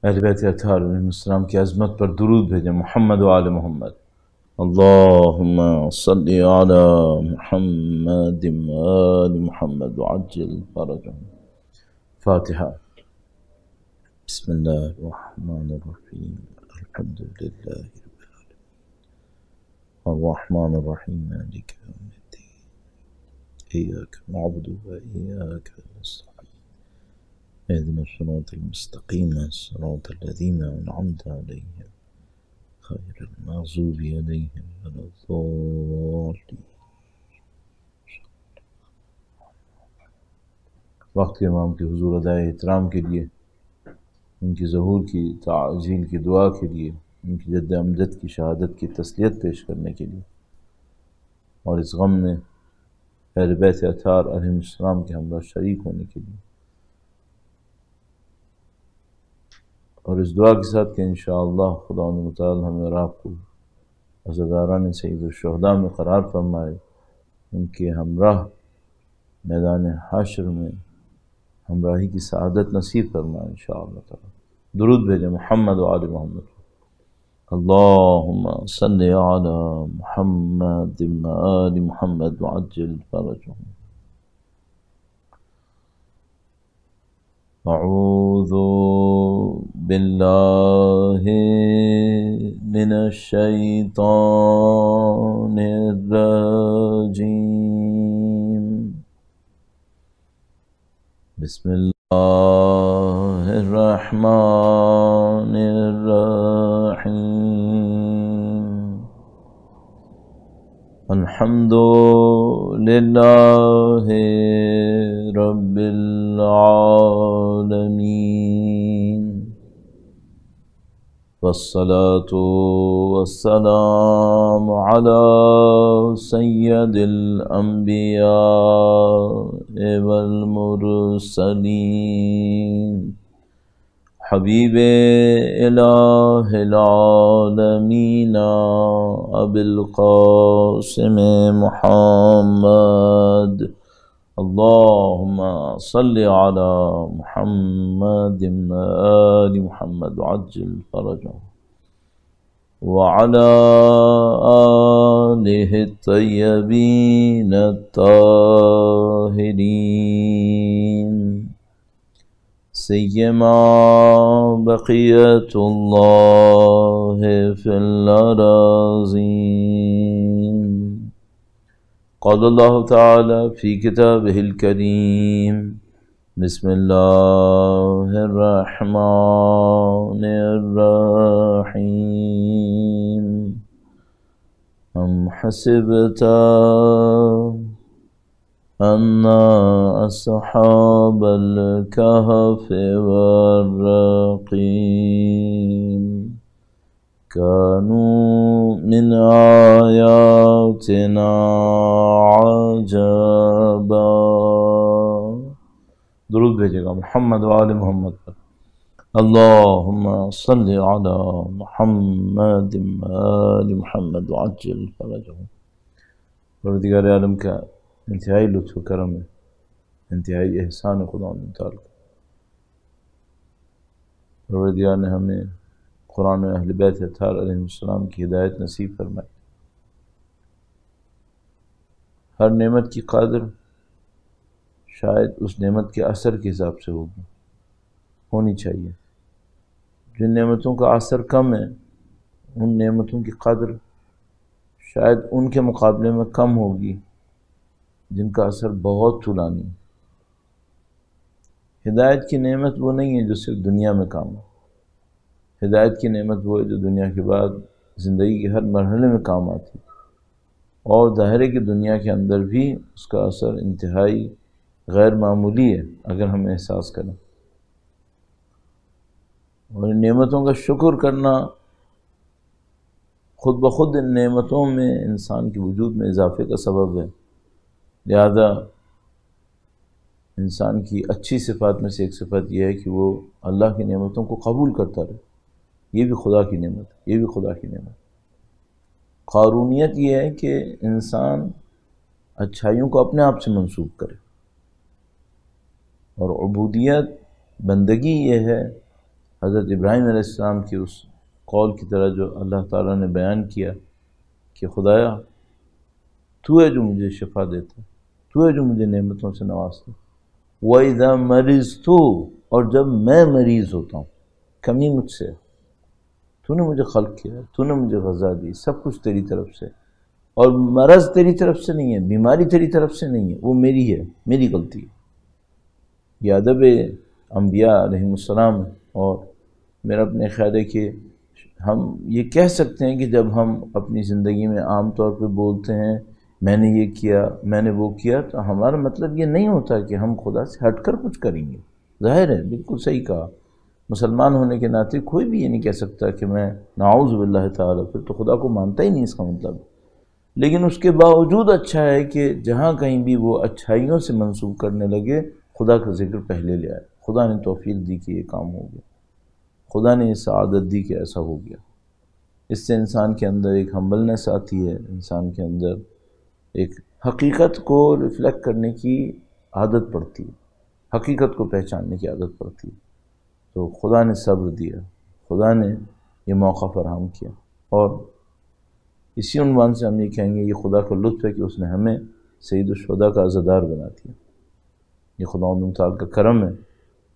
اہل بیت اطہار علیہ السلام کی عظمت پر درود بھیجیں. محمد و آل محمد. اللہم صلی علی محمد و آل محمد وعجل فرجهم. فاتحہ. بسم اللہ الرحمن الرحیم. الحمد للہ رب العالمین الرحمن الرحیم مالک یوم الدین ایاک نعبد و ایاک نستعین اهدنا الصراط المستقیم صراط الذین انعمت علیہم غیر المغضوب علیہم ولا الضالین. وقت کے امام کے حضور ادائے احترام کے لیے، ان کی ظہور کی تعزیل کی دعا کے لیے، ان کی جد امجد کی شہادت کی تسلیت پیش کرنے کے لیے، اور اس غم میں اہل بیت اطہار علیہ السلام کے ہمراہ شریک ہونے کے لیے، اور اس دعا کے ساتھ کہ انشاءاللہ خدا متعال ہمیں اور آپ کو عزاداران سید الشہداء میں قرار فرمائے، ان کے ہمراہ میدان حشر میں ہمراہی کی سعادت نصیب فرمائے انشاءاللہ تعالی. درود بھیجیں. محمد و آل محمد. اللہم صلی علی محمد و آل محمد وعجل فرجهم. اعوذ باللہ من الشیطان الرجیم. بسم اللہ الرحمن الرحیم. الحمد للہ رب العالمین والصلاة والسلام على سید الانبیاء والمرسلین حبیب الہ العالمین ابی القاسم محمد. اللہم صلی علی محمد و آل محمد وعجل فرجهم وعلى آلہ الطیبین الطاہرین سیما بقیت اللہ فی الأراضین. قال اللہ تعالی فی کتابہ الکریم. بسم اللہ الرحمن الرحیم. ام حسبت ان اصحاب الکہف والرقیم كانوا من آياتنا عجبا. درود بھیجے گا محمد و آل محمد پر. اللہم صلی علی محمد و آل محمد وعجل فرجهم. پروردگار عالم کا انتہائی لطف و کرم ہے، انتہائی احسان خدا تعالی. پروردگار نے ہمیں قرآن و اہل بیت اطہار علیہ السلام کی ہدایت نصیب فرمائی. ہر نعمت کی قدر شاید اس نعمت کے اثر کے حساب سے ہونی چاہیے. جن نعمتوں کا اثر کم ہے ان نعمتوں کی قدر شاید ان کے مقابلے میں کم ہوگی جن کا اثر بہت طولانی. ہدایت کی نعمت وہ نہیں ہے جو صرف دنیا میں کام ہو. ہدایت کی نعمت وہ ہے جو دنیا کے بعد زندگی کے ہر مرحلے میں کام آتی، اور ظاہر ہے کہ دنیا کے اندر بھی اس کا اثر انتہائی غیر معمولی ہے اگر ہم احساس کریں. اور ان نعمتوں کا شکر کرنا خود بخود ان نعمتوں میں انسان کے وجود میں اضافے کا سبب ہے. لہذا انسان کی اچھی صفات میں سے ایک صفت یہ ہے کہ وہ اللہ کی نعمتوں کو قبول کرتا رہے. یہ بھی خدا کی نعمت ہے، یہ بھی خدا کی نعمت. قارونیت یہ ہے کہ انسان اچھائیوں کو اپنے آپ سے منسوب کرے، اور عبودیت بندگی یہ ہے حضرت ابراہیم علیہ السلام کی اس قول کی طرح جو اللہ تعالیٰ نے بیان کیا کہ خدایا تو ہے جو مجھے شفا دیتا، تو ہے جو مجھے نعمتوں سے نوازتا، وَإِذَا مَرِضْتُ، اور جب میں مریض ہوتا ہوں، کمی مجھ سے، تو نے مجھے خلق کیا، تو نے مجھے غذا دی، سب کچھ تیری طرف سے، اور مرض تیری طرف سے نہیں ہے، بیماری تیری طرف سے نہیں ہے، وہ میری ہے، میری غلطی ہے۔ یہ ادب انبیاء علیہ السلام۔ اور میرا اپنے خیال ہے کہ ہم یہ کہہ سکتے ہیں کہ جب ہم اپنی زندگی میں عام طور پہ بولتے ہیں میں نے یہ کیا، میں نے وہ کیا، تو ہمارا مطلب یہ نہیں ہوتا کہ ہم خدا سے ہٹ کر کچھ کریں گے۔ ظاہر ہے، بالکل صحیح کہا، مسلمان ہونے کے ناطے کوئی بھی یہ نہیں کہہ سکتا کہ میں نعوذ باللہ تعالیٰ، پھر تو خدا کو مانتا ہی نہیں اس کا مطلب۔ لیکن اس کے باوجود اچھا ہے کہ جہاں کہیں بھی وہ اچھائیوں سے منسوب کرنے لگے، خدا کا ذکر پہلے لے آئے۔ خدا نے توفیق دی کہ یہ کام ہو گیا، خدا نے یہ سعادت دی کہ ایسا ہو گیا۔ اس سے انسان کے اندر ایک ہمبلنس آتی ہے، انسان کے اندر ایک حقیقت کو ریفلیکٹ کرنے کی عادت پڑتی ہے، حقیقت کو پہچاننے کی عادت پڑتی ہے۔ تو خدا نے صبر دیا، خدا نے یہ موقع فراہم کیا، اور اسی عنوان سے ہم یہ کہیں گے یہ خدا کا لطف ہے کہ اس نے ہمیں سید الشہداء کا عزادار بنا دیا۔ یہ خدا تعالیٰ کا کرم ہے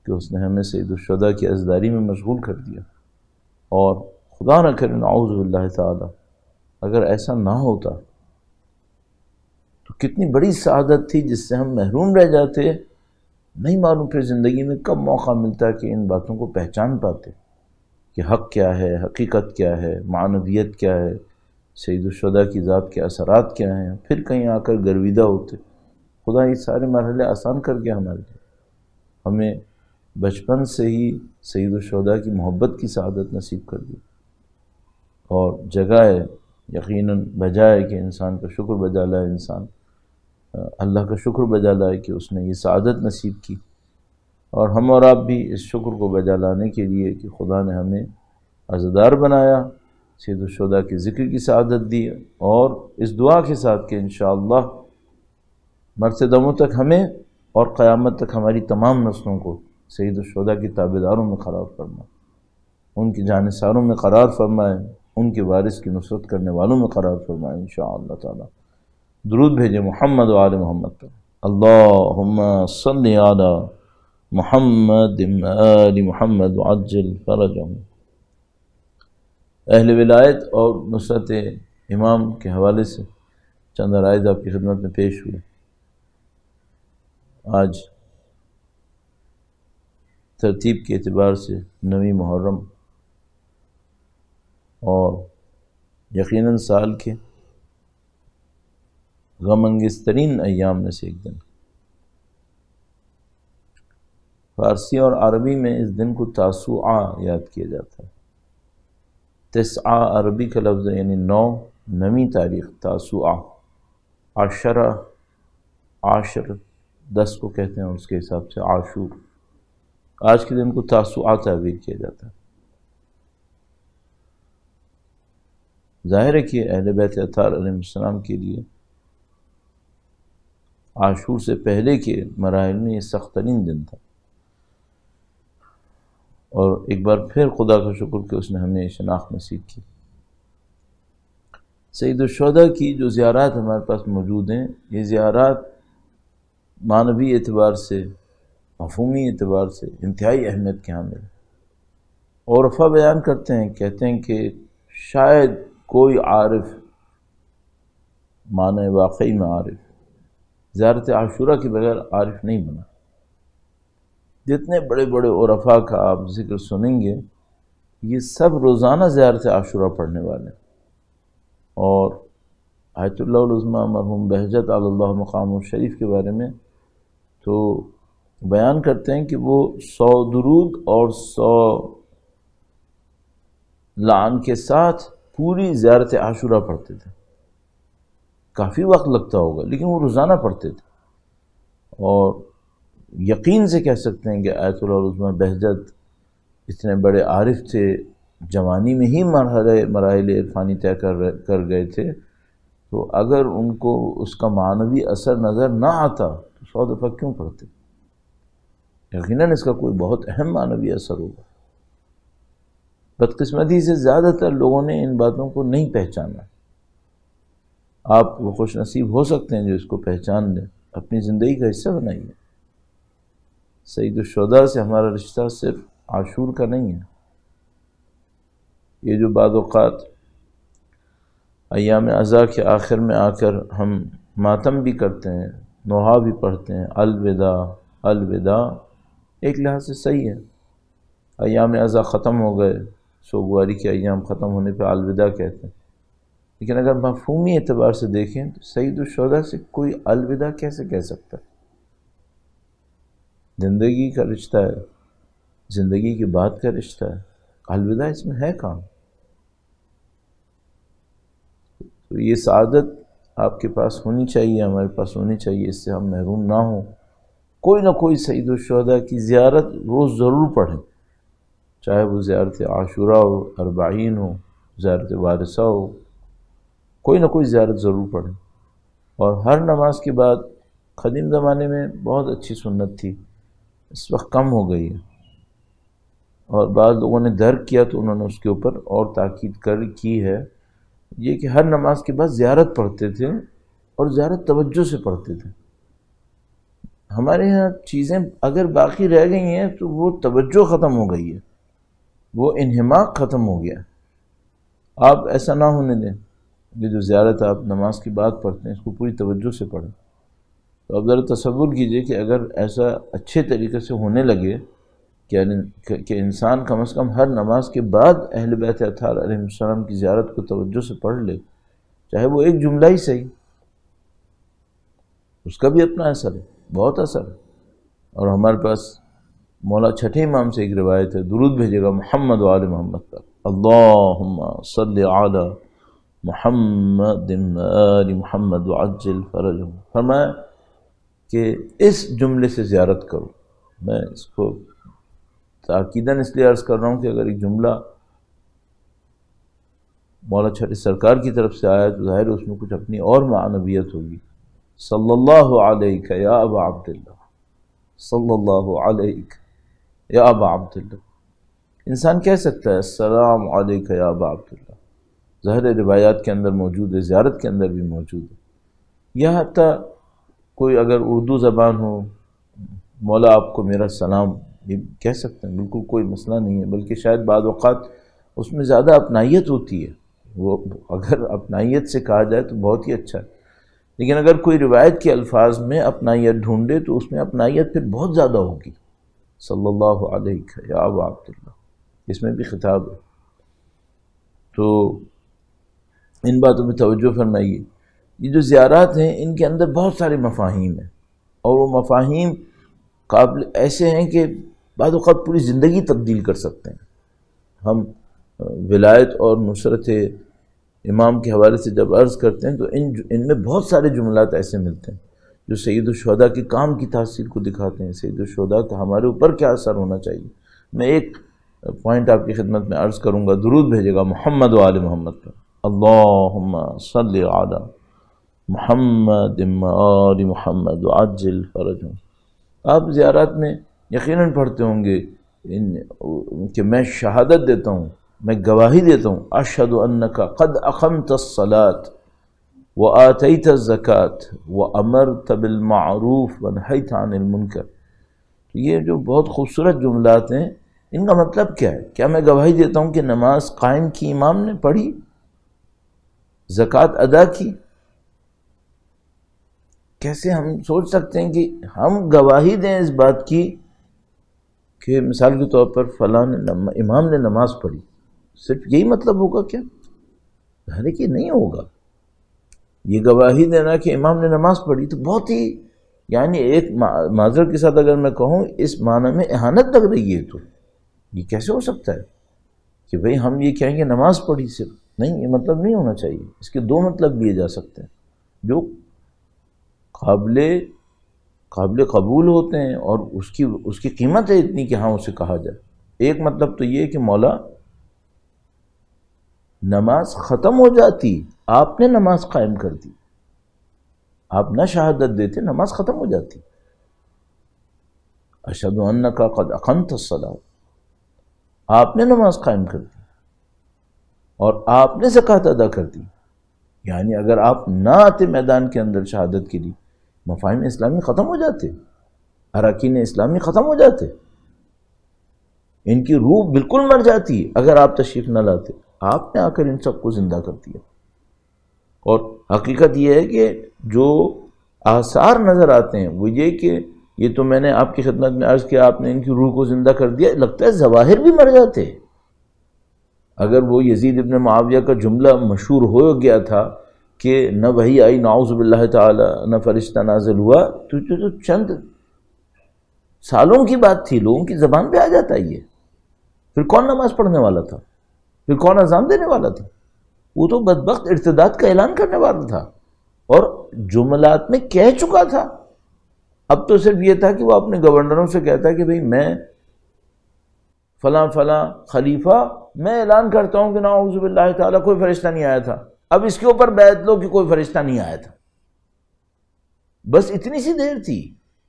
کہ اس نے ہمیں سید الشہداء کی عزاداری میں مشغول کر دیا۔ اور خدا نہ کرے نعوذ باللہ تعالیٰ اگر ایسا نہ ہوتا تو کتنی بڑی سعادت تھی جس سے ہم محروم رہ جاتے، نہیں معلوم پھر زندگی میں کب موقع ملتا کہ ان باتوں کو پہچان پاتے کہ حق کیا ہے، حقیقت کیا ہے، معنویت کیا ہے، سید الشہداء کی ذات کے اثرات کیا ہیں، پھر کہیں آ کر گرویدہ ہوتے۔ خدا یہ سارے مرحلے آسان کر کے ہمارے لیے ہمیں بچپن سے ہی سید الشہداء کی محبت کی سعادت نصیب کر دی، اور جگہ ہے یقیناً بجائے کہ انسان کا شکر بجا لائے، انسان اللہ کا شکر بجا لائے کہ اس نے یہ سعادت نصیب کی، اور ہم اور آپ بھی اس شکر کو بجا لانے کے لیے کہ خدا نے ہمیں عزادار بنایا، سید الشہداء کے ذکر کی سعادت دی، اور اس دعا کے ساتھ کہ انشاءاللہ مرتے دموں تک ہمیں اور قیامت تک ہماری تمام نسلوں کو سید الشہداء کی تابعداروں میں قرار فرمائے، ان کی جانثاروں میں قرار فرمائے، ان کے وارث کی نصرت کرنے والوں میں قرار فرمائے انشاءاللہ تعالی۔ درود بھیجے محمد و آل محمد پر۔ اللہم صلی علی محمد آل محمد وعجل فرجہم۔ اہل ولایت اور نصرت امام کے حوالے سے چند عرائض آپ کی خدمت میں پیش ہوئے۔ آج ترتیب کے اعتبار سے 9 محرم، اور یقیناً سال کے غم انگیز ترین ایام میں سے ایک دن۔ فارسی اور عربی میں اس دن کو تاسوعہ یاد کیا جاتا ہے۔ تسعہ عربی کا لفظ ہے، یعنی 9ویں تاریخ، تاسوعہ۔ عشرہ، عاشر 10 کو کہتے ہیں، اور اس کے حساب سے عاشور۔ آج کے دن کو تاسوعہ تعبیر کیا جاتا ہے۔ ظاہر ہے کہ اہل بیت اطہار علیہ السلام کے لیے عاشور سے پہلے کے مراحل میں یہ سخت ترین دن تھا، اور ایک بار پھر خدا کا شکر کہ اس نے ہمیں شناخت نصیب کی۔ سید الشہداء کی جو زیارات ہمارے پاس موجود ہیں، یہ زیارات معنوی اعتبار سے، مفہومی اعتبار سے انتہائی اہمیت کے حامل ہیں۔ عرفا بیان کرتے ہیں، کہتے ہیں کہ شاید کوئی عارف، معنی واقعی میں عارف، زیارت عاشورہ کے بغیر عارف نہیں بنا۔ جتنے بڑے بڑے عرفاء کا آپ ذکر سنیں گے، یہ سب روزانہ زیارت عاشورہ پڑھنے والے ہیں۔ اور آیت اللہ العظمیٰ مرحوم بہجت علی اللہ مقام الشریف کے بارے میں تو بیان کرتے ہیں کہ وہ 100 درود اور 100 لعن کے ساتھ پوری زیارت عاشورہ پڑھتے تھے۔ کافی وقت لگتا ہوگا، لیکن وہ روزانہ پڑھتے تھے، اور یقین سے کہہ سکتے ہیں کہ آیت اللہ العظمیٰ بہجت اتنے بڑے عارف تھے، جوانی میں ہی مراحل عرفانی طے کر گئے تھے، تو اگر ان کو اس کا معنوی اثر نظر نہ آتا تو 100 دفعہ کیوں پڑھتے؟ یقیناً اس کا کوئی بہت اہم معنوی اثر ہوگا۔ بدقسمتی سے زیادہ تر لوگوں نے ان باتوں کو نہیں پہچانا. آپ وہ خوش نصیب ہو سکتے ہیں جو اس کو پہچان لیں، اپنی زندگی کا حصہ بنائیے. سید الشہداء سے ہمارا رشتہ صرف عاشور کا نہیں ہے. یہ جو بعض اوقات ایام عزا کے آخر میں آ کر ہم ماتم بھی کرتے ہیں، نوحہ بھی پڑھتے ہیں، الوداع الوداع، ایک لحاظ سے صحیح ہے. ایام عزا ختم ہو گئے، سوگواری کے ایام ختم ہونے پہ الوداع کہتے ہیں. لیکن اگر مفہومی اعتبار سے دیکھیں تو سید الشہداء سے کوئی الوداع کیسے کہہ سکتا ہے؟ زندگی کا رشتہ ہے، زندگی کے بعد کا رشتہ ہے، الوداع اس میں ہے کہاں؟ تو یہ سعادت آپ کے پاس ہونی چاہیے، ہمارے پاس ہونی چاہیے، اس سے ہم محروم نہ ہوں. کوئی نہ کوئی سید الشہداء کی زیارت روز ضرور پڑھیں، چاہے وہ زیارت عاشوراء ہو، اربعین ہو، زیارت وارثہ ہو، کوئی نہ کوئی زیارت ضرور پڑھیں. اور ہر نماز کے بعد، قدیم زمانے میں بہت اچھی سنت تھی، اس وقت کم ہو گئی ہے، اور بعض لوگوں نے درک کیا تو انہوں نے اس کے اوپر اور تاکید کی ہے، یہ کہ ہر نماز کے بعد زیارت پڑھتے تھے، اور زیارت توجہ سے پڑھتے تھے. ہمارے ہاں چیزیں اگر باقی رہ گئی ہیں تو وہ توجہ ختم ہو گئی ہے، وہ انہماک ختم ہو گیا. آپ ایسا نہ ہونے دیں. یہ جو زیارت آپ نماز کی بات پڑھتے ہیں اس کو پوری توجہ سے پڑھیں. تو اب ذرا تصور کیجئے کہ اگر ایسا اچھے طریقے سے ہونے لگے کہ انسان کم از کم ہر نماز کے بعد اہل بیت اطہار علیہ السلام کی زیارت کو توجہ سے پڑھ لے، چاہے وہ ایک جملہ ہی صحیح، اس کا بھی اپنا اثر ہے، بہت اثر ہے. اور ہمارے پاس مولا چھٹے امام سے ایک روایت ہے، درود بھیجے گا محمد و آل محمد پر، اللہم صلی علی محمد آل محمد وعجل فرجہم. فرمایا کہ اس جملے سے زیارت کرو. میں اس کو تاکیداً اس لیے عرض کر رہا ہوں کہ اگر ایک جملہ مولا چھٹے سرکار کی طرف سے آیا تو ظاہر اس میں کچھ اپنی اور معنویت ہوگی. صلی اللہ علیہ یا ابا عبداللہ، صلی اللہ علیہ یا ابا عبداللہ. انسان کہہ سکتا ہے السلام علیک یا ابا عبداللہ، ظاہر روایات کے اندر موجود ہے، زیارت کے اندر بھی موجود ہے. یا حتیٰ کوئی اگر اردو زبان ہو، مولا آپ کو میرا سلام، یہ کہہ سکتے ہیں، بالکل کوئی مسئلہ نہیں ہے. بلکہ شاید بعض اوقات اس میں زیادہ اپنائیت ہوتی ہے، وہ اگر اپنائیت سے کہا جائے تو بہت ہی اچھا ہے. لیکن اگر کوئی روایت کے الفاظ میں اپنائیت ڈھونڈے تو اس میں اپنائیت پھر بہت زیادہ ہوگی. صلی اللہ علیہ یا ابا عبداللہ، اس میں بھی خطاب ہے. تو ان باتوں پہ توجہ فرمائیے. یہ جو زیارات ہیں ان کے اندر بہت سارے مفاہیم ہیں، اور وہ مفاہیم قابل ایسے ہیں کہ بعض اوقات پوری زندگی تبدیل کر سکتے ہیں. ہم ولایت اور نصرت امام کے حوالے سے جب عرض کرتے ہیں تو ان میں بہت سارے جملات ایسے ملتے ہیں جو سید الشہداء کے کام کی تاثیر کو دکھاتے ہیں، سید الشہداء کا ہمارے اوپر کیا اثر ہونا چاہیے. میں ایک پوائنٹ آپ کی خدمت میں عرض کروں گا. درود بھیجے گا محمد و آل محمد پر، اللہم صلی علی محمد آل محمد وعجل فرجہم. آپ زیارات میں یقیناً پڑھتے ہوں گے کہ میں شہادت دیتا ہوں، میں گواہی دیتا ہوں، اشہد انک قد اقمت الصلاۃ وآتیت الزکاۃ وامرت بالمعروف ونہیت عن المنکر. یہ جو بہت خوبصورت جملات ہیں، ان کا مطلب کیا ہے؟ کیا میں گواہی دیتا ہوں کہ نماز قائم کی، امام نے پڑھی، زکوٰۃ ادا کی؟ کیسے ہم سوچ سکتے ہیں کہ ہم گواہی دیں اس بات کی کہ مثال کے طور پر فلاں امام نے نماز پڑھی، صرف یہی مطلب ہوگا کیا؟ ظاہر ہے کہ نہیں ہوگا. یہ گواہی دینا کہ امام نے نماز پڑھی تو بہت ہی، یعنی ایک معذرت کے ساتھ اگر میں کہوں، اس معنی میں اہانت لگ رہی ہے. تو یہ کیسے ہو سکتا ہے کہ بھئی ہم یہ کہیں گے نماز پڑھی؟ صرف نہیں، یہ مطلب نہیں ہونا چاہیے. اس کے دو مطلب لیے جا سکتے ہیں جو قابل قبول ہوتے ہیں، اور اس کی قیمت ہے اتنی کہ ہاں اسے کہا جائے. ایک مطلب تو یہ کہ مولا نماز ختم ہو جاتی، آپ نے نماز قائم کر دی، آپ نہ شہادت دیتے، نماز ختم ہو جاتی. اشہد انک قد اقمت الصلاۃ، آپ نے نماز قائم کر دی. اور آپ نے زکوٰۃ ادا کر دی، یعنی اگر آپ نہ آتے میدان کے اندر شہادت کے لیے، مفاہیم اسلامی ختم ہو جاتے، اراکین اسلامی ختم ہو جاتے، ان کی روح بالکل مر جاتی اگر آپ تشریف نہ لاتے۔ آپ نے آ کر ان سب کو زندہ کر دیا۔ اور حقیقت یہ ہے کہ جو آثار نظر آتے ہیں وہ یہ کہ یہ تو میں نے آپ کی خدمت میں عرض کیا، آپ نے ان کی روح کو زندہ کر دیا، لگتا ہے ظواہر بھی مر جاتے۔ اگر وہ یزید ابن معاویہ کا جملہ مشہور ہو گیا تھا کہ نہ وحی آئی نعوذ باللہ تعالی، نہ فرشتہ نازل ہوا، تو چند سالوں کی بات تھی، لوگوں کی زبان پہ آ جاتا ہے یہ۔ پھر کون نماز پڑھنے والا تھا؟ پھر کون اذان دینے والا تھا؟ وہ تو بدبخت ارتداد کا اعلان کرنے والا تھا اور جملات میں کہہ چکا تھا۔ اب تو صرف یہ تھا کہ وہ اپنے گورنروں سے کہتا ہے کہ بھئی میں فلاں فلاں خلیفہ، میں اعلان کرتا ہوں کہ نعوذ باللہ تعالیٰ کوئی فرشتہ نہیں آیا تھا، اب اس کے اوپر بیعت لو کہ کوئی فرشتہ نہیں آیا تھا۔ بس اتنی سی دیر تھی۔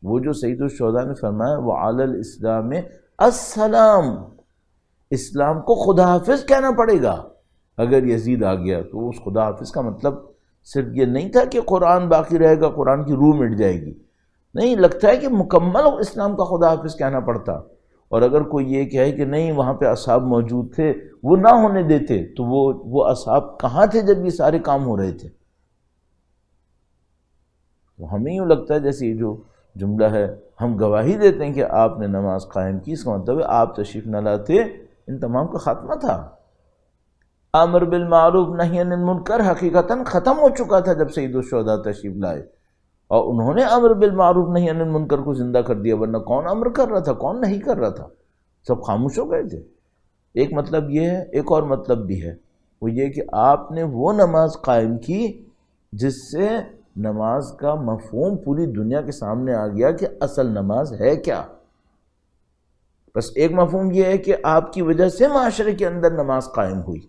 وہ جو سید الشہداء نے فرمایا وعلی الاسلام السلام، اسلام کو خدا حافظ کہنا پڑے گا اگر یزید آ گیا تو۔ اس خدا حافظ کا مطلب صرف یہ نہیں تھا کہ قرآن باقی رہے گا، قرآن کی روح مٹ جائے گی، نہیں، لگتا ہے کہ مکمل اسلام کا خدا حافظ کہنا پڑتا۔ اور اگر کوئی یہ کہے کہ نہیں وہاں پہ اصحاب موجود تھے، وہ نہ ہونے دیتے، تو وہ اصحاب کہاں تھے جب یہ سارے کام ہو رہے تھے؟ تو ہمیں یوں لگتا ہے جیسے یہ جو جملہ ہے، ہم گواہی دیتے ہیں کہ آپ نے نماز قائم کی، اس کا مطلب ہے آپ تشریف نہ لاتے، ان تمام کا خاتمہ تھا۔ امر بالمعروف نہی عن المنکر حقیقتاً ختم ہو چکا تھا جب سید الشہداء تشریف لائے، اور انہوں نے امر بالمعروف نہی عن المنکر کو زندہ کر دیا، ورنہ کون امر کر رہا تھا، کون نہیں کر رہا تھا، سب خاموش ہو گئے تھے۔ ایک مطلب یہ ہے، ایک اور مطلب بھی ہے، وہ یہ کہ آپ نے وہ نماز قائم کی جس سے نماز کا مفہوم پوری دنیا کے سامنے آ گیا کہ اصل نماز ہے کیا۔ بس ایک مفہوم یہ ہے کہ آپ کی وجہ سے معاشرے کے اندر نماز قائم ہوئی،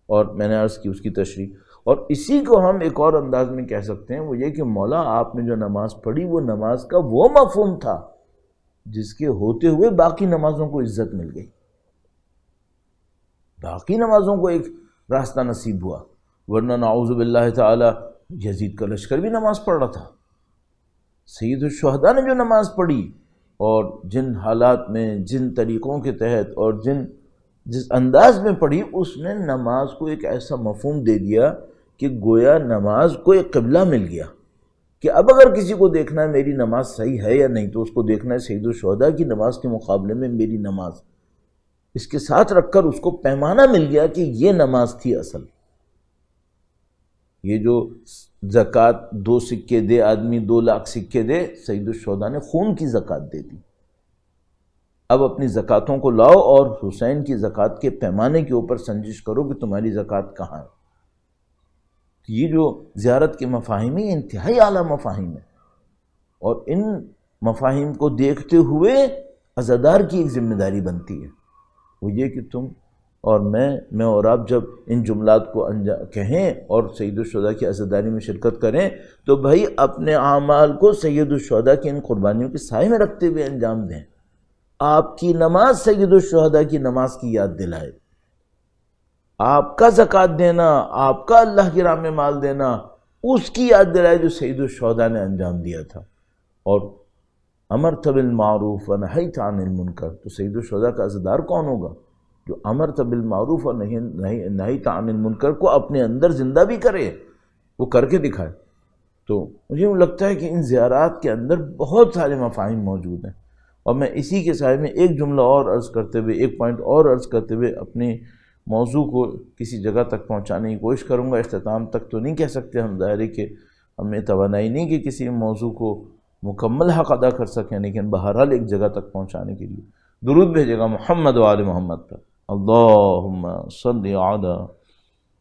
اور میں نے عرض کی اس کی تشریح، اور اسی کو ہم ایک اور انداز میں کہہ سکتے ہیں، وہ یہ کہ مولا آپ نے جو نماز پڑھی وہ نماز کا وہ مفہوم تھا جس کے ہوتے ہوئے باقی نمازوں کو عزت مل گئی، باقی نمازوں کو ایک راستہ نصیب ہوا، ورنہ نعوذ باللہ تعالی یزید کا لشکر بھی نماز پڑھ رہا تھا۔ سید الشہداء نے جو نماز پڑھی اور جن حالات میں، جن طریقوں کے تحت اور جس انداز میں پڑھی، اس نے نماز کو ایک ایسا مفہوم دے دیا کہ گویا نماز کو ایک قبلہ مل گیا، کہ اب اگر کسی کو دیکھنا ہے میری نماز صحیح ہے یا نہیں، تو اس کو دیکھنا ہے سید الشہداء کی نماز کے مقابلے میں میری نماز، اس کے ساتھ رکھ کر اس کو پیمانہ مل گیا کہ یہ نماز تھی اصل۔ یہ جو زکوٰۃ 2 سکے دے آدمی 2 لاکھ سکے دے، سید الشہداء نے خون کی زکوٰۃ دے دی۔ اب اپنی زکوٰۃوں کو لاؤ اور حسین کی زکوٰۃ کے پیمانے کے اوپر سنجش کرو کہ تمہاری زکوٰۃ کہاں ہے۔ یہ جو زیارت کے مفاہیم ہیں، انتہائی اعلیٰ مفاہیم ہیں، اور ان مفاہیم کو دیکھتے ہوئے عزادار کی ایک ذمہ داری بنتی ہے، وہ یہ کہ تم اور میں اور آپ جب ان جملات کو کہیں اور سید الشہداء کی عزاداری میں شرکت کریں، تو بھائی اپنے اعمال کو سید الشہداء کی ان قربانیوں کے سائے میں رکھتے ہوئے انجام دیں۔ آپ کی نماز سید الشہداء کی نماز کی یاد دلائے، آپ کا زکوٰۃ دینا، آپ کا اللہ کی راہ میں مال دینا، اس کی یاد دلائے جو سید الشہداء نے انجام دیا تھا۔ اور امرت بالمعروف ونہیت عن المنکر، تو سید الشہداء کا عزادار کون ہوگا؟ جو امرت بالمعروف اور نہیت عن المنکر کو اپنے اندر زندہ بھی کرے، وہ کر کے دکھائے۔ تو مجھے لگتا ہے کہ ان زیارات کے اندر بہت سارے مفاہیم موجود ہیں، اور میں اسی کے سائے میں ایک جملہ اور عرض کرتے ہوئے، ایک پوائنٹ اور عرض کرتے ہوئے اپنے موضوع کو کسی جگہ تک پہنچانے کی کوشش کروں گا۔ اختتام تک تو نہیں کہہ سکتے ہم، ظاہر ہے کہ ہمیں توانائی نہیں کہ کسی موضوع کو مکمل حق ادا کر سکیں، لیکن بہرحال ایک جگہ تک پہنچانے کے لیے درود بھیجے گا محمد و آل محمد پر۔ اللہم صلی علی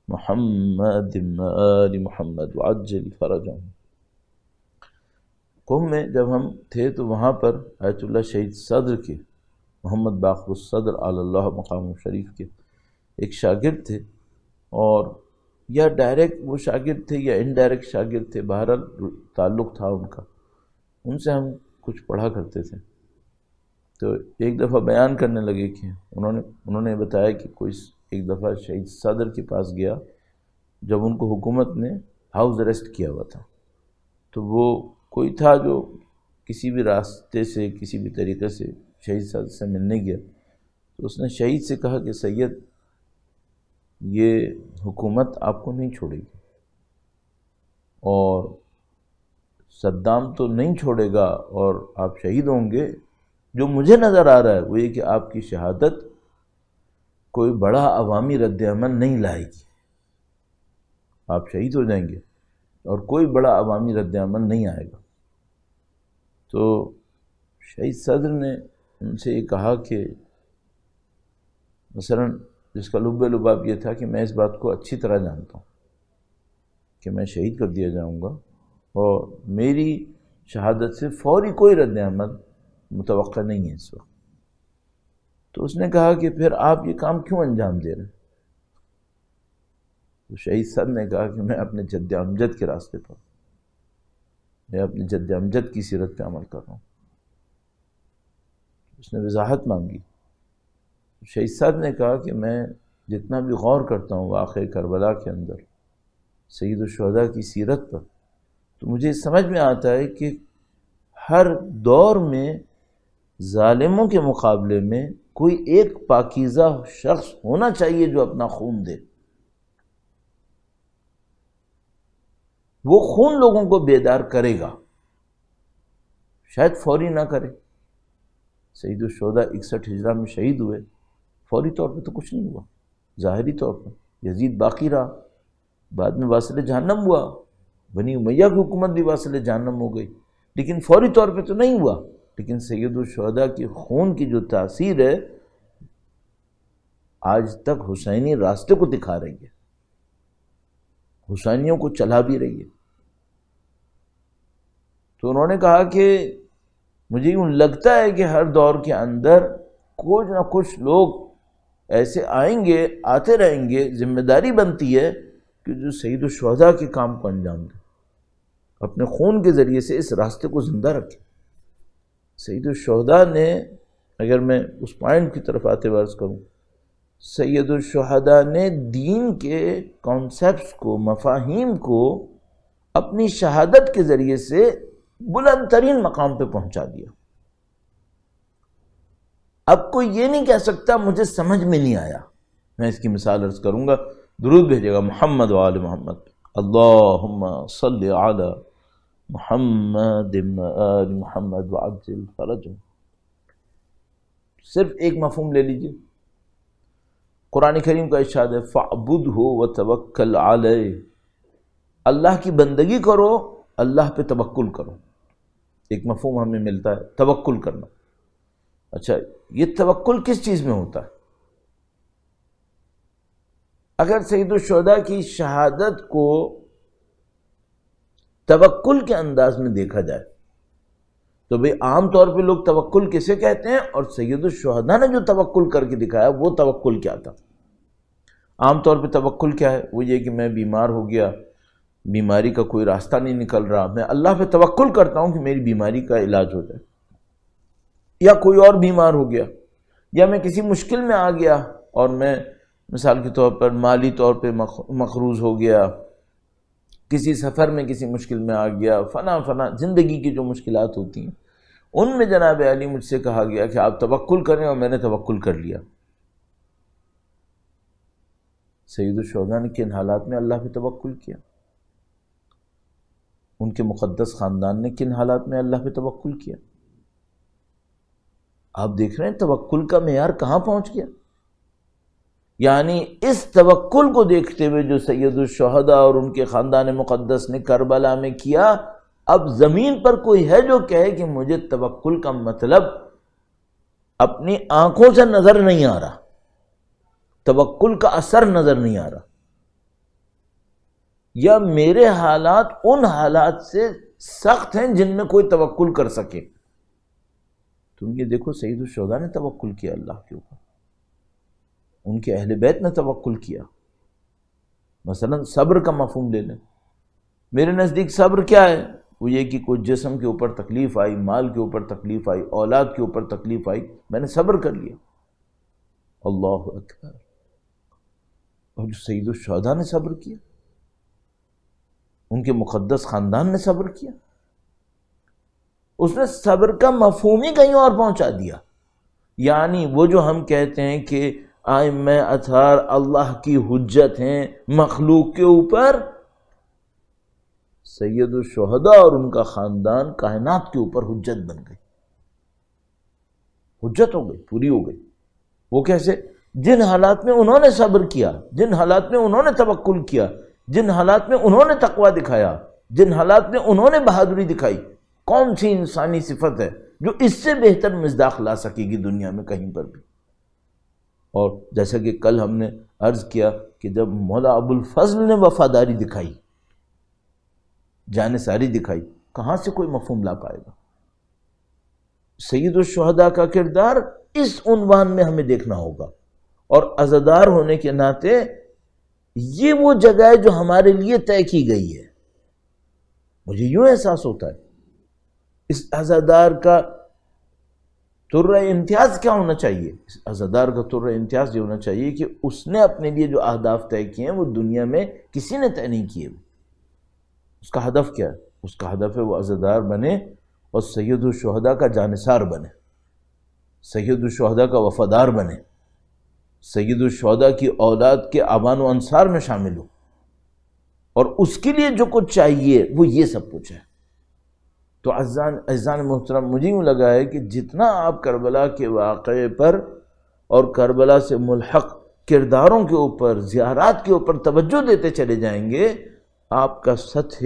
محمد و آل محمد وعجل فرجہم۔ قم میں جب ہم تھے تو وہاں پر آیت اللہ شہید صدر کے، محمد باقر الصدر علی اللہ مقام شریف کے ایک شاگرد تھے، اور یا ڈائریکٹ وہ شاگرد تھے یا انڈائریکٹ شاگرد تھے، بہرحال تعلق تھا ان کا، ان سے ہم کچھ پڑھا کرتے تھے۔ تو ایک دفعہ بیان کرنے لگے کہ انہوں نے بتایا کہ کوئی ایک دفعہ شہید صدر کے پاس گیا جب ان کو حکومت نے ہاؤس اریسٹ کیا ہوا تھا، تو وہ کوئی تھا جو کسی بھی راستے سے کسی بھی طریقے سے شہید صدر سے ملنے گیا، تو اس نے شہید سے کہا کہ سید یہ حکومت آپ کو نہیں چھوڑے گی، اور صدام تو نہیں چھوڑے گا، اور آپ شہید ہوں گے۔ جو مجھے نظر آ رہا ہے وہ یہ کہ آپ کی شہادت کوئی بڑا عوامی رد عمل نہیں لائے گی، آپ شہید ہو جائیں گے اور کوئی بڑا عوامی رد عمل نہیں آئے گا۔ تو شہید صدر نے ان سے یہ کہا کہ مثلا جس کا لب لباب یہ تھا کہ میں اس بات کو اچھی طرح جانتا ہوں کہ میں شہید کر دیا جاؤں گا، اور میری شہادت سے فوری کوئی رد عمل متوقع نہیں ہے اس وقت۔ تو اس نے کہا کہ پھر آپ یہ کام کیوں انجام دے رہے ہیں؟ تو شہید صدر نے کہا کہ میں اپنے جد امجد کے راستے پر، میں اپنے جد امجد کی سیرت پہ عمل کر رہا ہوں۔ اس نے وضاحت مانگی۔ شہید صدر نے کہا کہ میں جتنا بھی غور کرتا ہوں واقعہ کربلا کے اندر سید الشہداء کی سیرت پر، تو مجھے سمجھ میں آتا ہے کہ ہر دور میں ظالموں کے مقابلے میں کوئی ایک پاکیزہ شخص ہونا چاہیے جو اپنا خون دے۔ وہ خون لوگوں کو بیدار کرے گا، شاید فوری نہ کرے۔ سید الشہداء 61 ہجرہ میں شہید ہوئے، فوری طور پہ تو کچھ نہیں ہوا، ظاہری طور پر یزید باقی رہا، بعد میں واصل جہنم ہوا، بنی امیہ کی حکومت بھی واصل جہنم ہو گئی، لیکن فوری طور پہ تو نہیں ہوا۔ لیکن سید الشہداء کی خون کی جو تاثیر ہے آج تک حسینی راستے کو دکھا رہی ہے، حسینیوں کو چلا بھی رہی ہے۔ تو انہوں نے کہا کہ مجھے یوں لگتا ہے کہ ہر دور کے اندر کچھ نہ کچھ لوگ ایسے آئیں گے، آتے رہیں گے، ذمہ داری بنتی ہے کہ جو سید الشہداء کے کام کو انجام دیں، اپنے خون کے ذریعے سے اس راستے کو زندہ رکھیں۔ سید الشہداء نے، اگر میں اس پوائنٹ کی طرف آتے عرض کروں، سید الشہداء نے دین کے کانسیپٹس کو، مفاہیم کو اپنی شہادت کے ذریعے سے بلند ترین مقام پہ پہنچا دیا۔ اب کوئی یہ نہیں کہہ سکتا مجھے سمجھ میں نہیں آیا۔ میں اس کی مثال عرض کروں گا، درود بھیجے گا محمد و آل محمد، اللہم صلی علی محمد و آل محمد وعجل فرجہم۔ صرف ایک مفہوم لے لیجئے، قرآن کریم کا ارشاد ہے فَاعْبُدْهُ وَتَوَكَّلْ عَلَيْهِ، اللہ کی بندگی کرو، اللہ پہ توکل کرو۔ ایک مفہوم ہمیں ملتا ہے توکل کرنا۔ اچھا، یہ توکل کس چیز میں ہوتا ہے؟ اگر سید الشہداء کی شہادت کو توکل کے انداز میں دیکھا جائے تو بھئی عام طور پہ لوگ توکل کسے کہتے ہیں، اور سید الشہداء نے جو توکل کر کے دکھایا وہ توکل کیا تھا؟ عام طور پہ توکل کیا ہے؟ وہ یہ کہ میں بیمار ہو گیا، بیماری کا کوئی راستہ نہیں نکل رہا، میں اللہ پہ توکل کرتا ہوں کہ میری بیماری کا علاج ہو جائے، یا کوئی اور بیمار ہو گیا، یا میں کسی مشکل میں آ گیا اور میں مثال کے طور پر مالی طور پہ مقروض ہو گیا، کسی سفر میں کسی مشکل میں آ گیا، فنا زندگی کی جو مشکلات ہوتی ہیں ان میں جناب علی مجھ سے کہا گیا کہ آپ توکل کریں، اور میں نے توکل کر لیا۔ سید الشہداء نے کن حالات میں اللہ پہ توکل کیا؟ ان کے مقدس خاندان نے کن حالات میں اللہ پہ توکل کیا؟ آپ دیکھ رہے ہیں توکل کا معیار کہاں پہنچ گیا۔ یعنی اس توکل کو دیکھتے ہوئے جو سید الشہداء اور ان کے خاندان مقدس نے کربلا میں کیا، اب زمین پر کوئی ہے جو کہے کہ مجھے توکل کا مطلب اپنی آنکھوں سے نظر نہیں آ رہا، توکل کا اثر نظر نہیں آ رہا، یا میرے حالات ان حالات سے سخت ہیں جن میں کوئی توکل کر سکے؟ تم یہ دیکھو سید الشہداء نے توکل کیا اللہ کے اوپر، ان کے اہل بیت نے توکل کیا۔ مثلا صبر کا مفہوم لے لیں، میرے نزدیک صبر کیا ہے؟ وہ یہ کہ کوئی جسم کے اوپر تکلیف آئی، مال کے اوپر تکلیف آئی، اولاد کے اوپر تکلیف آئی، میں نے صبر کر لیا۔ اللہ اکبر، اور جو سید الشہداء نے صبر کیا، ان کے مقدس خاندان نے صبر کیا، اس نے صبر کا مفہوم ہی کہیں اور پہنچا دیا۔ یعنی وہ جو ہم کہتے ہیں کہ ائمہ اطہار اللہ کی حجت ہیں مخلوق کے اوپر، سید الشہداء اور ان کا خاندان کائنات کے اوپر حجت بن گئی، حجت ہو گئی، پوری ہو گئی۔ وہ کیسے؟ جن حالات میں انہوں نے صبر کیا، جن حالات میں انہوں نے توکل کیا، جن حالات میں انہوں نے تقوی دکھایا، جن حالات میں انہوں نے بہادری دکھائی، کون سی انسانی صفت ہے جو اس سے بہتر مصداق لا سکے گی دنیا میں کہیں پر بھی؟ اور جیسا کہ کل ہم نے عرض کیا کہ جب مولا ابو الفضل نے وفاداری دکھائی، جانثاری دکھائی، کہاں سے کوئی مفہوم لا پائے گا؟ سید الشہداء کا کردار اس عنوان میں ہمیں دیکھنا ہوگا، اور عزادار ہونے کے ناطے یہ وہ جگہ ہے جو ہمارے لیے طے کی گئی ہے۔ مجھے یوں احساس ہوتا ہے اس عزادار کا طرہ امتیاز کیا ہونا چاہیے؟ اس عزادار کا طرہ امتیاز یہ ہونا چاہیے کہ اس نے اپنے لیے جو اہداف طے کیے ہیں وہ دنیا میں کسی نے طے نہیں کیے۔ اس کا ہدف کیا ہے؟ اس کا ہدف ہے وہ عزادار بنے اور سید الشہداء کا جانثار بنے، سید الشہداء کا وفادار بنے، سید الشہداء کی اولاد کے اعوان و انصار میں شامل ہو، اور اس کے لیے جو کچھ چاہیے وہ یہ سب کچھ ہے۔ تو عزیزان محترم، مجھے یوں لگا ہے کہ جتنا آپ کربلا کے واقعے پر اور کربلا سے ملحق کرداروں کے اوپر، زیارات کے اوپر توجہ دیتے چلے جائیں گے، آپ کا سطح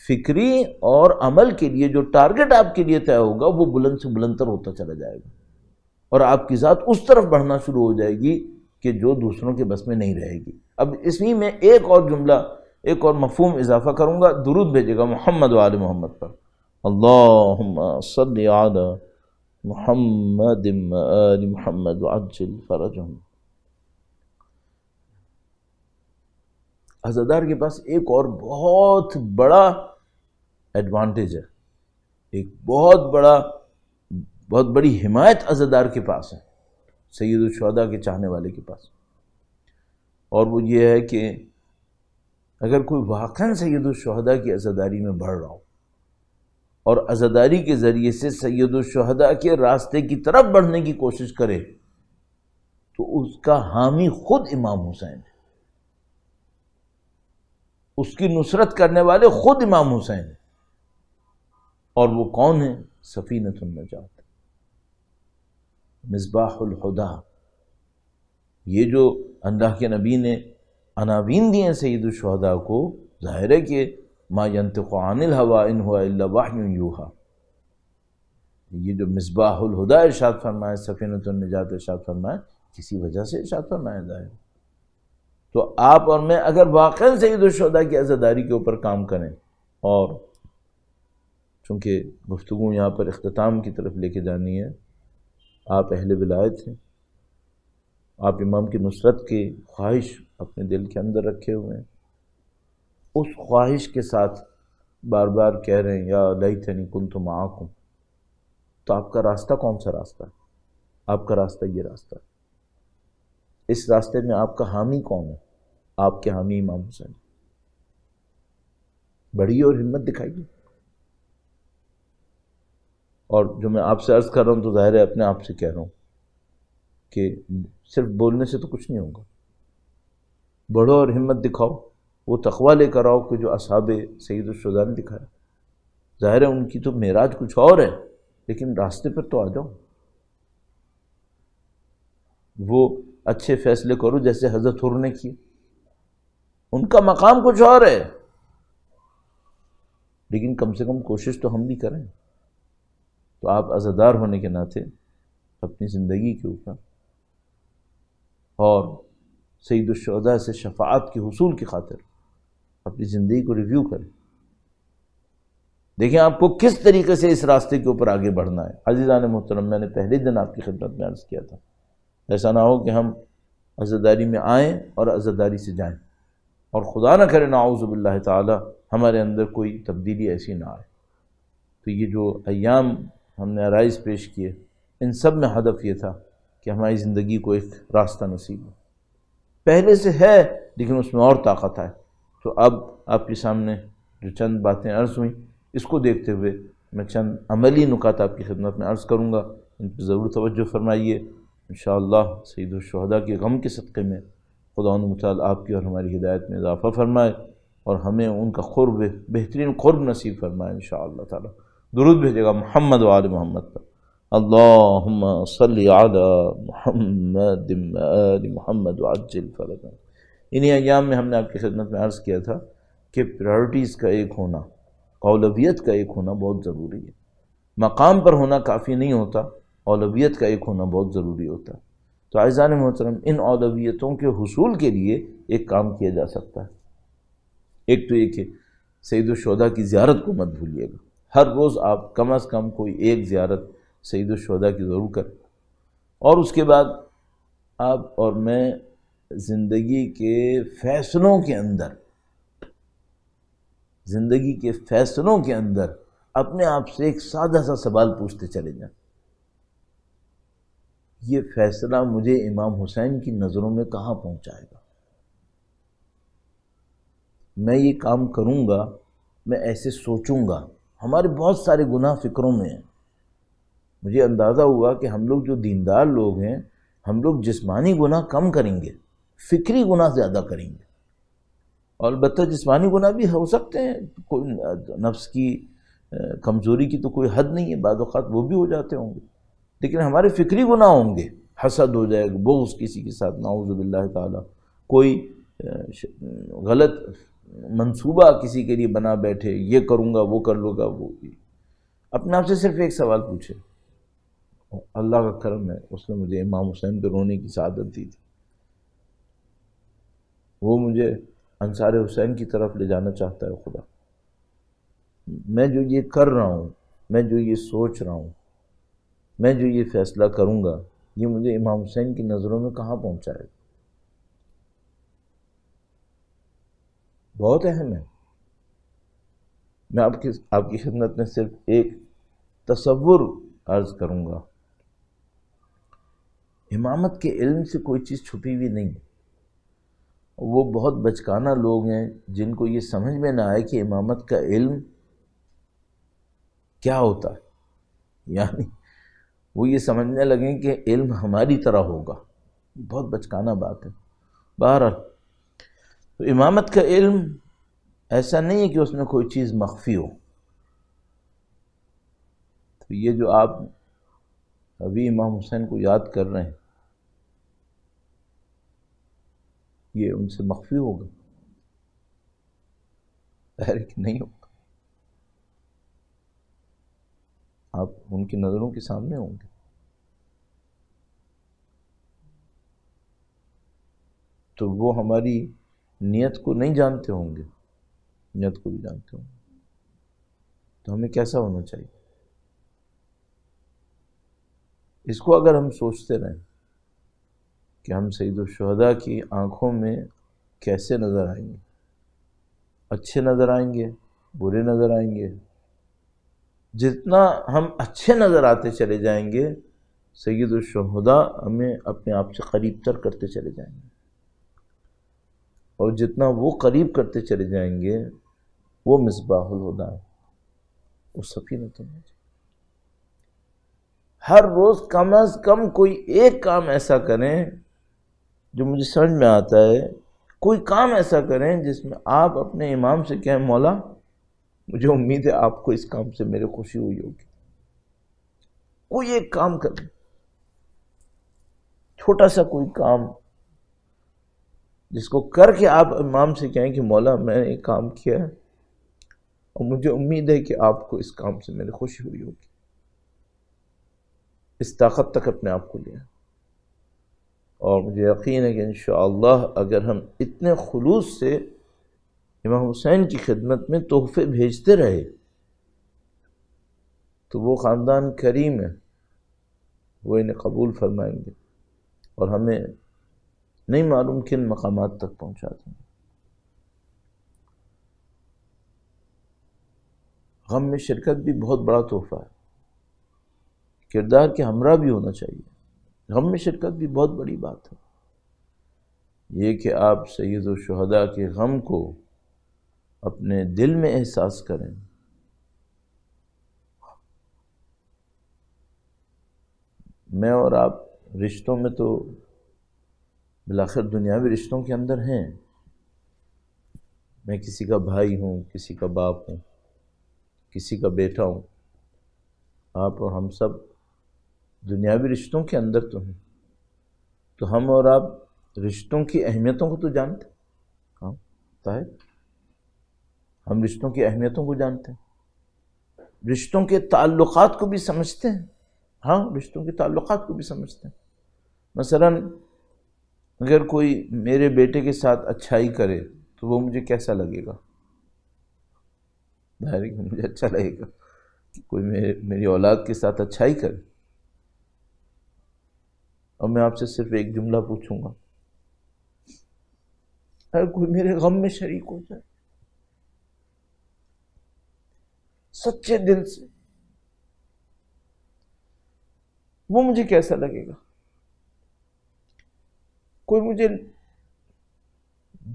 فکری اور عمل کے لیے جو ٹارگٹ آپ کے لیے طے ہوگا وہ بلند سے بلندتر ہوتا چلا جائے گا، اور آپ کی ذات اس طرف بڑھنا شروع ہو جائے گی کہ جو دوسروں کے بس میں نہیں رہے گی۔ اب اسی میں ایک اور جملہ، ایک اور مفہوم اضافہ کروں گا۔ درود بھیجے گا محمد و آل محمد پر، اللہم صلی علی محمد و آل محمد وعجل فرجہم۔ عزادار کے پاس ایک اور بہت بڑا ایڈوانٹیج ہے، ایک بہت بڑی حمایت عزادار کے پاس ہے، سید الشہداء کے چاہنے والے کے پاس، اور وہ یہ ہے کہ اگر کوئی واقعاً سید الشہداء کی عزاداری میں بڑھ رہا ہو اور عزاداری کے ذریعے سے سید الشہداء کے راستے کی طرف بڑھنے کی کوشش کرے تو اس کا حامی خود امام حسین ہے، اس کی نصرت کرنے والے خود امام حسین ہیں، اور وہ کون ہیں؟ سفینۃ النجات، مصباح الہدی۔ یہ جو اللہ کے نبی نے عناوین دیے ہیں سید الشہداء کو، ظاہر ہے کہ ما ینطق عن الہوی ان ہوا الا وحی یوحی، یہ جو مصباح الہدی ارشاد فرمائے، سفینۃ النجات ارشاد فرمائے، کسی وجہ سے ارشاد فرمایا ظاہر۔ تو آپ اور میں اگر واقعاً سید الشہداء کی عزاداری کے اوپر کام کریں، اور چونکہ گفتگو یہاں پر اختتام کی طرف لے کے جانی ہے، آپ اہل ولایت ہیں، آپ امام کی نصرت کی خواہش اپنے دل کے اندر رکھے ہوئے ہیں، اس خواہش کے ساتھ بار بار کہہ رہے ہیں یا لیتنی کنت معکم، تو آپ کا راستہ کون سا راستہ ہے؟ آپ کا راستہ یہ راستہ ہے۔ اس راستے میں آپ کا حامی کون ہے؟ آپ کے حامی امام حسین۔ بڑی اور ہمت دکھائیے۔ اور جو میں آپ سے عرض کر رہا ہوں تو ظاہر ہے اپنے آپ سے کہہ رہا ہوں کہ صرف بولنے سے تو کچھ نہیں ہوگا، بڑھو اور ہمت دکھاؤ، وہ تقویٰ لے کر آؤ کہ جو اصحاب سید الشہداء نے دکھایا۔ ظاہر ہے ان کی تو معراج کچھ اور ہے، لیکن راستے پر تو آ جاؤ، وہ اچھے فیصلے کرو جیسے حضرت حر نے کیے، ان کا مقام کچھ اور ہے، لیکن کم سے کم کوشش تو ہم بھی کریں۔ تو آپ عزادار ہونے کے ناطے اپنی زندگی کے اوپر اور سید الشہداء سے شفاعت کے حصول کی خاطر اپنی زندگی کو ریویو کریں، دیکھیں آپ کو کس طریقے سے اس راستے کے اوپر آگے بڑھنا ہے۔ عزیزان محترم، میں نے پہلے دن آپ کی خدمت میں عرض کیا تھا، ایسا نہ ہو کہ ہم عزاداری میں آئیں اور عزاداری سے جائیں، اور خدا نہ کرے نعوذ باللہ تعالی ہمارے اندر کوئی تبدیلی ایسی نہ آئے۔ تو یہ جو ایام ہم نے عرائض پیش کیے، ان سب میں ہدف یہ تھا کہ ہماری زندگی کو ایک راستہ نصیب ہو، پہلے سے ہے لیکن اس میں اور طاقت ہے۔ تو اب آپ کے سامنے جو چند باتیں عرض ہوئیں، اس کو دیکھتے ہوئے میں چند عملی نکات آپ کی خدمت میں عرض کروں گا، ان پہ ضرور توجہ فرمائیے۔ انشاءاللہ سید الشہداء کے غم کے صدقے میں خداوند متعال آپ کی اور ہماری ہدایت میں اضافہ فرمائے اور ہمیں ان کا قرب، بہترین قرب نصیب فرمائے انشاءاللہ تعالی۔ درود بھیجے گا محمد و آل محمد پر۔ اللہم صلی علی محمد آل محمد وعجل فرجہ۔ انہی ایام میں ہم نے آپ کی خدمت میں عرض کیا تھا کہ پرائرٹیز کا ایک ہونا، اولویت کا ایک ہونا بہت ضروری ہے۔ مقام پر ہونا کافی نہیں ہوتا، اولویت کا ایک ہونا بہت ضروری ہوتا ہے۔ تو اعزائے محترم، ان اولویتوں کے حصول کے لیے ایک کام کیا جا سکتا ہے۔ ایک تو یہ کہ سید الشہداء کی زیارت کو مت بھولیے گا، ہر روز آپ کم از کم کوئی ایک زیارت سید الشہداء کی ضرور کریں۔ اور اس کے بعد آپ اور میں زندگی کے فیصلوں کے اندر اپنے آپ سے ایک سادہ سا سوال پوچھتے چلے جائیں، یہ فیصلہ مجھے امام حسین کی نظروں میں کہاں پہنچائے گا؟ میں یہ کام کروں گا، میں ایسے سوچوں گا۔ ہمارے بہت سارے گناہ فکروں میں ہیں۔ مجھے اندازہ ہوا کہ ہم لوگ جو دیندار لوگ ہیں، ہم لوگ جسمانی گناہ کم کریں گے، فکری گناہ زیادہ کریں گے۔ اور البتہ جسمانی گناہ بھی ہو سکتے ہیں، کوئی نفس کی کمزوری کی تو کوئی حد نہیں ہے، بعض اوقات وہ بھی ہو جاتے ہوں گے، لیکن ہمارے فکری گناہ ہوں گے۔ حسد ہو جائے گا، بغض کسی کے ساتھ، نعوذ باللہ تعالی، کوئی غلط منصوبہ کسی کے لیے بنا بیٹھے، یہ کروں گا، وہ کر لوں گا، وہ۔ اپنے آپ سے صرف ایک سوال پوچھے۔ اللہ کا کرم ہے، اس نے مجھے امام حسین پہ رونے کی سعادت دی تھی۔ وہ مجھے انصار حسین کی طرف لے جانا چاہتا ہے خدا۔ میں جو یہ کر رہا ہوں، میں جو یہ سوچ رہا ہوں، میں جو یہ فیصلہ کروں گا، یہ مجھے امام حسین کی نظروں میں کہاں پہنچائے گا؟ بہت اہم ہے۔ میں آپ کی خدمت میں صرف ایک تصور عرض کروں گا۔ امامت کے علم سے کوئی چیز چھپی ہوئی نہیں ہے۔ وہ بہت بچکانہ لوگ ہیں جن کو یہ سمجھ میں نہ آئے کہ امامت کا علم کیا ہوتا ہے، یعنی وہ یہ سمجھنے لگیں کہ علم ہماری طرح ہوگا۔ بہت بچکانہ بات ہے۔ بہرحال تو امامت کا علم ایسا نہیں ہے کہ اس میں کوئی چیز مخفی ہو۔ تو یہ جو آپ ابھی امام حسین کو یاد کر رہے ہیں، یہ ان سے مخفی ہوگا؟ ظاہر ہے کہ نہیں ہوگا۔ آپ ان کی نظروں کے سامنے ہوں گے۔ تو وہ ہماری نیت کو نہیں جانتے ہوں گے، نیت کو بھی جانتے ہوں گے۔ تو ہمیں کیسا ہونا چاہیے؟ اس کو اگر ہم سوچتے رہیں کہ ہم سید الشہداء کی آنکھوں میں کیسے نظر آئیں گے، اچھے نظر آئیں گے، برے نظر آئیں گے، جتنا ہم اچھے نظر آتے چلے جائیں گے، سید الشہداء ہمیں اپنے آپ سے قریب تر کرتے چلے جائیں گے، اور جتنا وہ قریب کرتے چلے جائیں گے، وہ مصباح الہدیٰ، وہ سفینۃ النجاۃ۔ ہر روز کم از کم کوئی ایک کام ایسا کریں جو مجھے سمجھ میں آتا ہے، کوئی کام ایسا کریں جس میں آپ اپنے امام سے کہیں مولا مجھے امید ہے آپ کو اس کام سے میرے خوشی ہوئی ہوگی۔ کوئی ایک کام کریں، چھوٹا سا کوئی کام جس کو کر کے آپ امام سے کہیں کہ مولا میں نے ایک کام کیا ہے اور مجھے امید ہے کہ آپ کو اس کام سے میری خوشی ہوئی ہوگی۔ اس طاقت تک اپنے آپ کو لیا، اور مجھے یقین ہے کہ انشاءاللہ اگر ہم اتنے خلوص سے امام حسین کی خدمت میں تحفے بھیجتے رہے تو وہ خاندان کریم ہے، وہ انہیں قبول فرمائیں گے اور ہمیں نہیں معلوم کن مقامات تک پہنچا دیں گے۔ غم میں شرکت بھی بہت بڑا تحفہ ہے، کردار کے ہمراہ بھی ہونا چاہیے۔ غم میں شرکت بھی بہت بڑی بات ہے۔ یہ کہ آپ سید الشہداء کے غم کو اپنے دل میں احساس کریں۔ میں اور آپ رشتوں میں تو بالآخر دنیاوی رشتوں کے اندر ہیں، میں کسی کا بھائی ہوں، کسی کا باپ ہوں، کسی کا بیٹا ہوں، آپ اور ہم سب دنیاوی رشتوں کے اندر تو ہیں، تو ہم اور آپ رشتوں کی اہمیتوں کو تو جانتے ہیں۔ ہاں طاہر، ہم رشتوں کی اہمیتوں کو جانتے ہیں، رشتوں کے تعلقات کو بھی سمجھتے ہیں۔ ہاں رشتوں کے تعلقات کو بھی سمجھتے ہیں۔ مثلا اگر کوئی میرے بیٹے کے ساتھ اچھائی کرے تو وہ مجھے کیسا لگے گا؟ ظاہر ہے کہ مجھے اچھا لگے گا کہ کوئی میری اولاد کے ساتھ اچھائی کرے۔ اور میں آپ سے صرف ایک جملہ پوچھوں گا، اگر کوئی میرے غم میں شریک ہو جائے سچے دل سے، وہ مجھے کیسا لگے گا؟ کوئی مجھے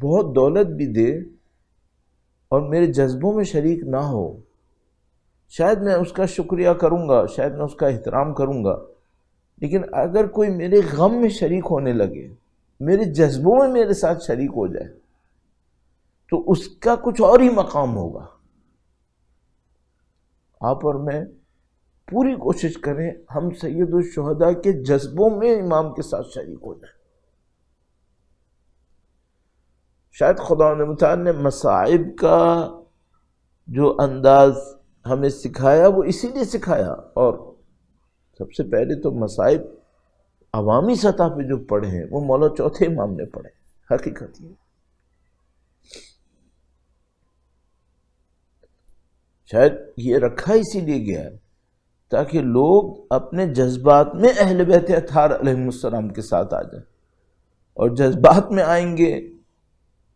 بہت دولت بھی دے اور میرے جذبوں میں شریک نہ ہو، شاید میں اس کا شکریہ کروں گا، شاید میں اس کا احترام کروں گا، لیکن اگر کوئی میرے غم میں شریک ہونے لگے، میرے جذبوں میں میرے ساتھ شریک ہو جائے، تو اس کا کچھ اور ہی مقام ہوگا۔ آپ اور میں پوری کوشش کریں ہم سید الشہداء کے جذبوں میں امام کے ساتھ شریک ہو جائیں۔ شاید خدا متعال نے مصائب کا جو انداز ہمیں سکھایا وہ اسی لیے سکھایا، اور سب سے پہلے تو مصائب عوامی سطح پہ جو پڑھے ہیں وہ مولا چوتھے امام نے پڑھے، حقیقت یہ شاید یہ رکھا اسی لیے گیا ہے تاکہ لوگ اپنے جذبات میں اہل بیت اطہار علیہ السلام کے ساتھ آ جائیں، اور جذبات میں آئیں گے،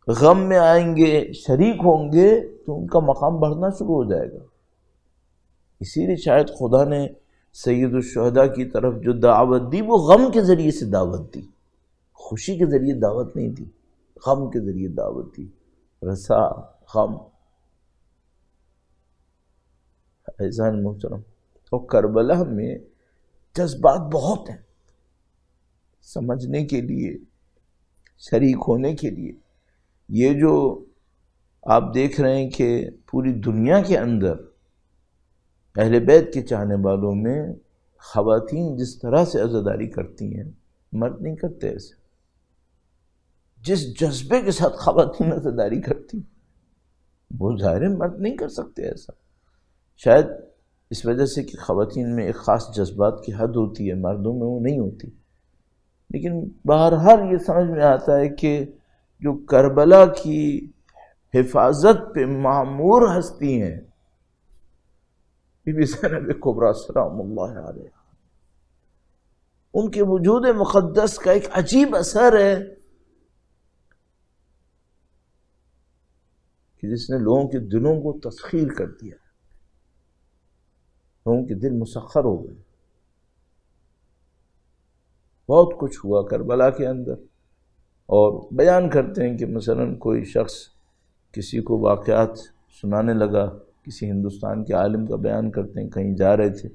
غم میں آئیں گے، شریک ہوں گے تو ان کا مقام بڑھنا شروع ہو جائے گا۔ اسی لیے شاید خدا نے سید الشہداء کی طرف جو دعوت دی وہ غم کے ذریعے سے دعوت دی، خوشی کے ذریعے دعوت نہیں دی، غم کے ذریعے دعوت دی۔ رسا غم عزیزان محترم، اور کربلا میں جذبات بہت ہیں، سمجھنے کے لیے، شریک ہونے کے لیے۔ یہ جو آپ دیکھ رہے ہیں کہ پوری دنیا کے اندر اہل بیت کے چاہنے والوں میں خواتین جس طرح سے عزاداری کرتی ہیں، مرد نہیں کرتے ایسے۔ جس جذبے کے ساتھ خواتین عزاداری کرتی ہیں وہ ظاہر ہے مرد نہیں کر سکتے ایسا، شاید اس وجہ سے کہ خواتین میں ایک خاص جذبات کی حد ہوتی ہے، مردوں میں وہ نہیں ہوتی۔ لیکن بہرحال یہ سمجھ میں آتا ہے کہ جو کربلا کی حفاظت پہ معمور ہستی ہیں، بی بی زینب کبریٰ سلام اللہ علیہ، ان کے وجود مقدس کا ایک عجیب اثر ہے کہ جس نے لوگوں کے دلوں کو تسخیر کر دیا، لوگوں کے دل مسخر ہو گئے۔ بہت کچھ ہوا کربلا کے اندر، اور بیان کرتے ہیں کہ مثلا کوئی شخص کسی کو واقعات سنانے لگا، کسی ہندوستان کے عالم کا بیان کرتے ہیں، کہیں جا رہے تھے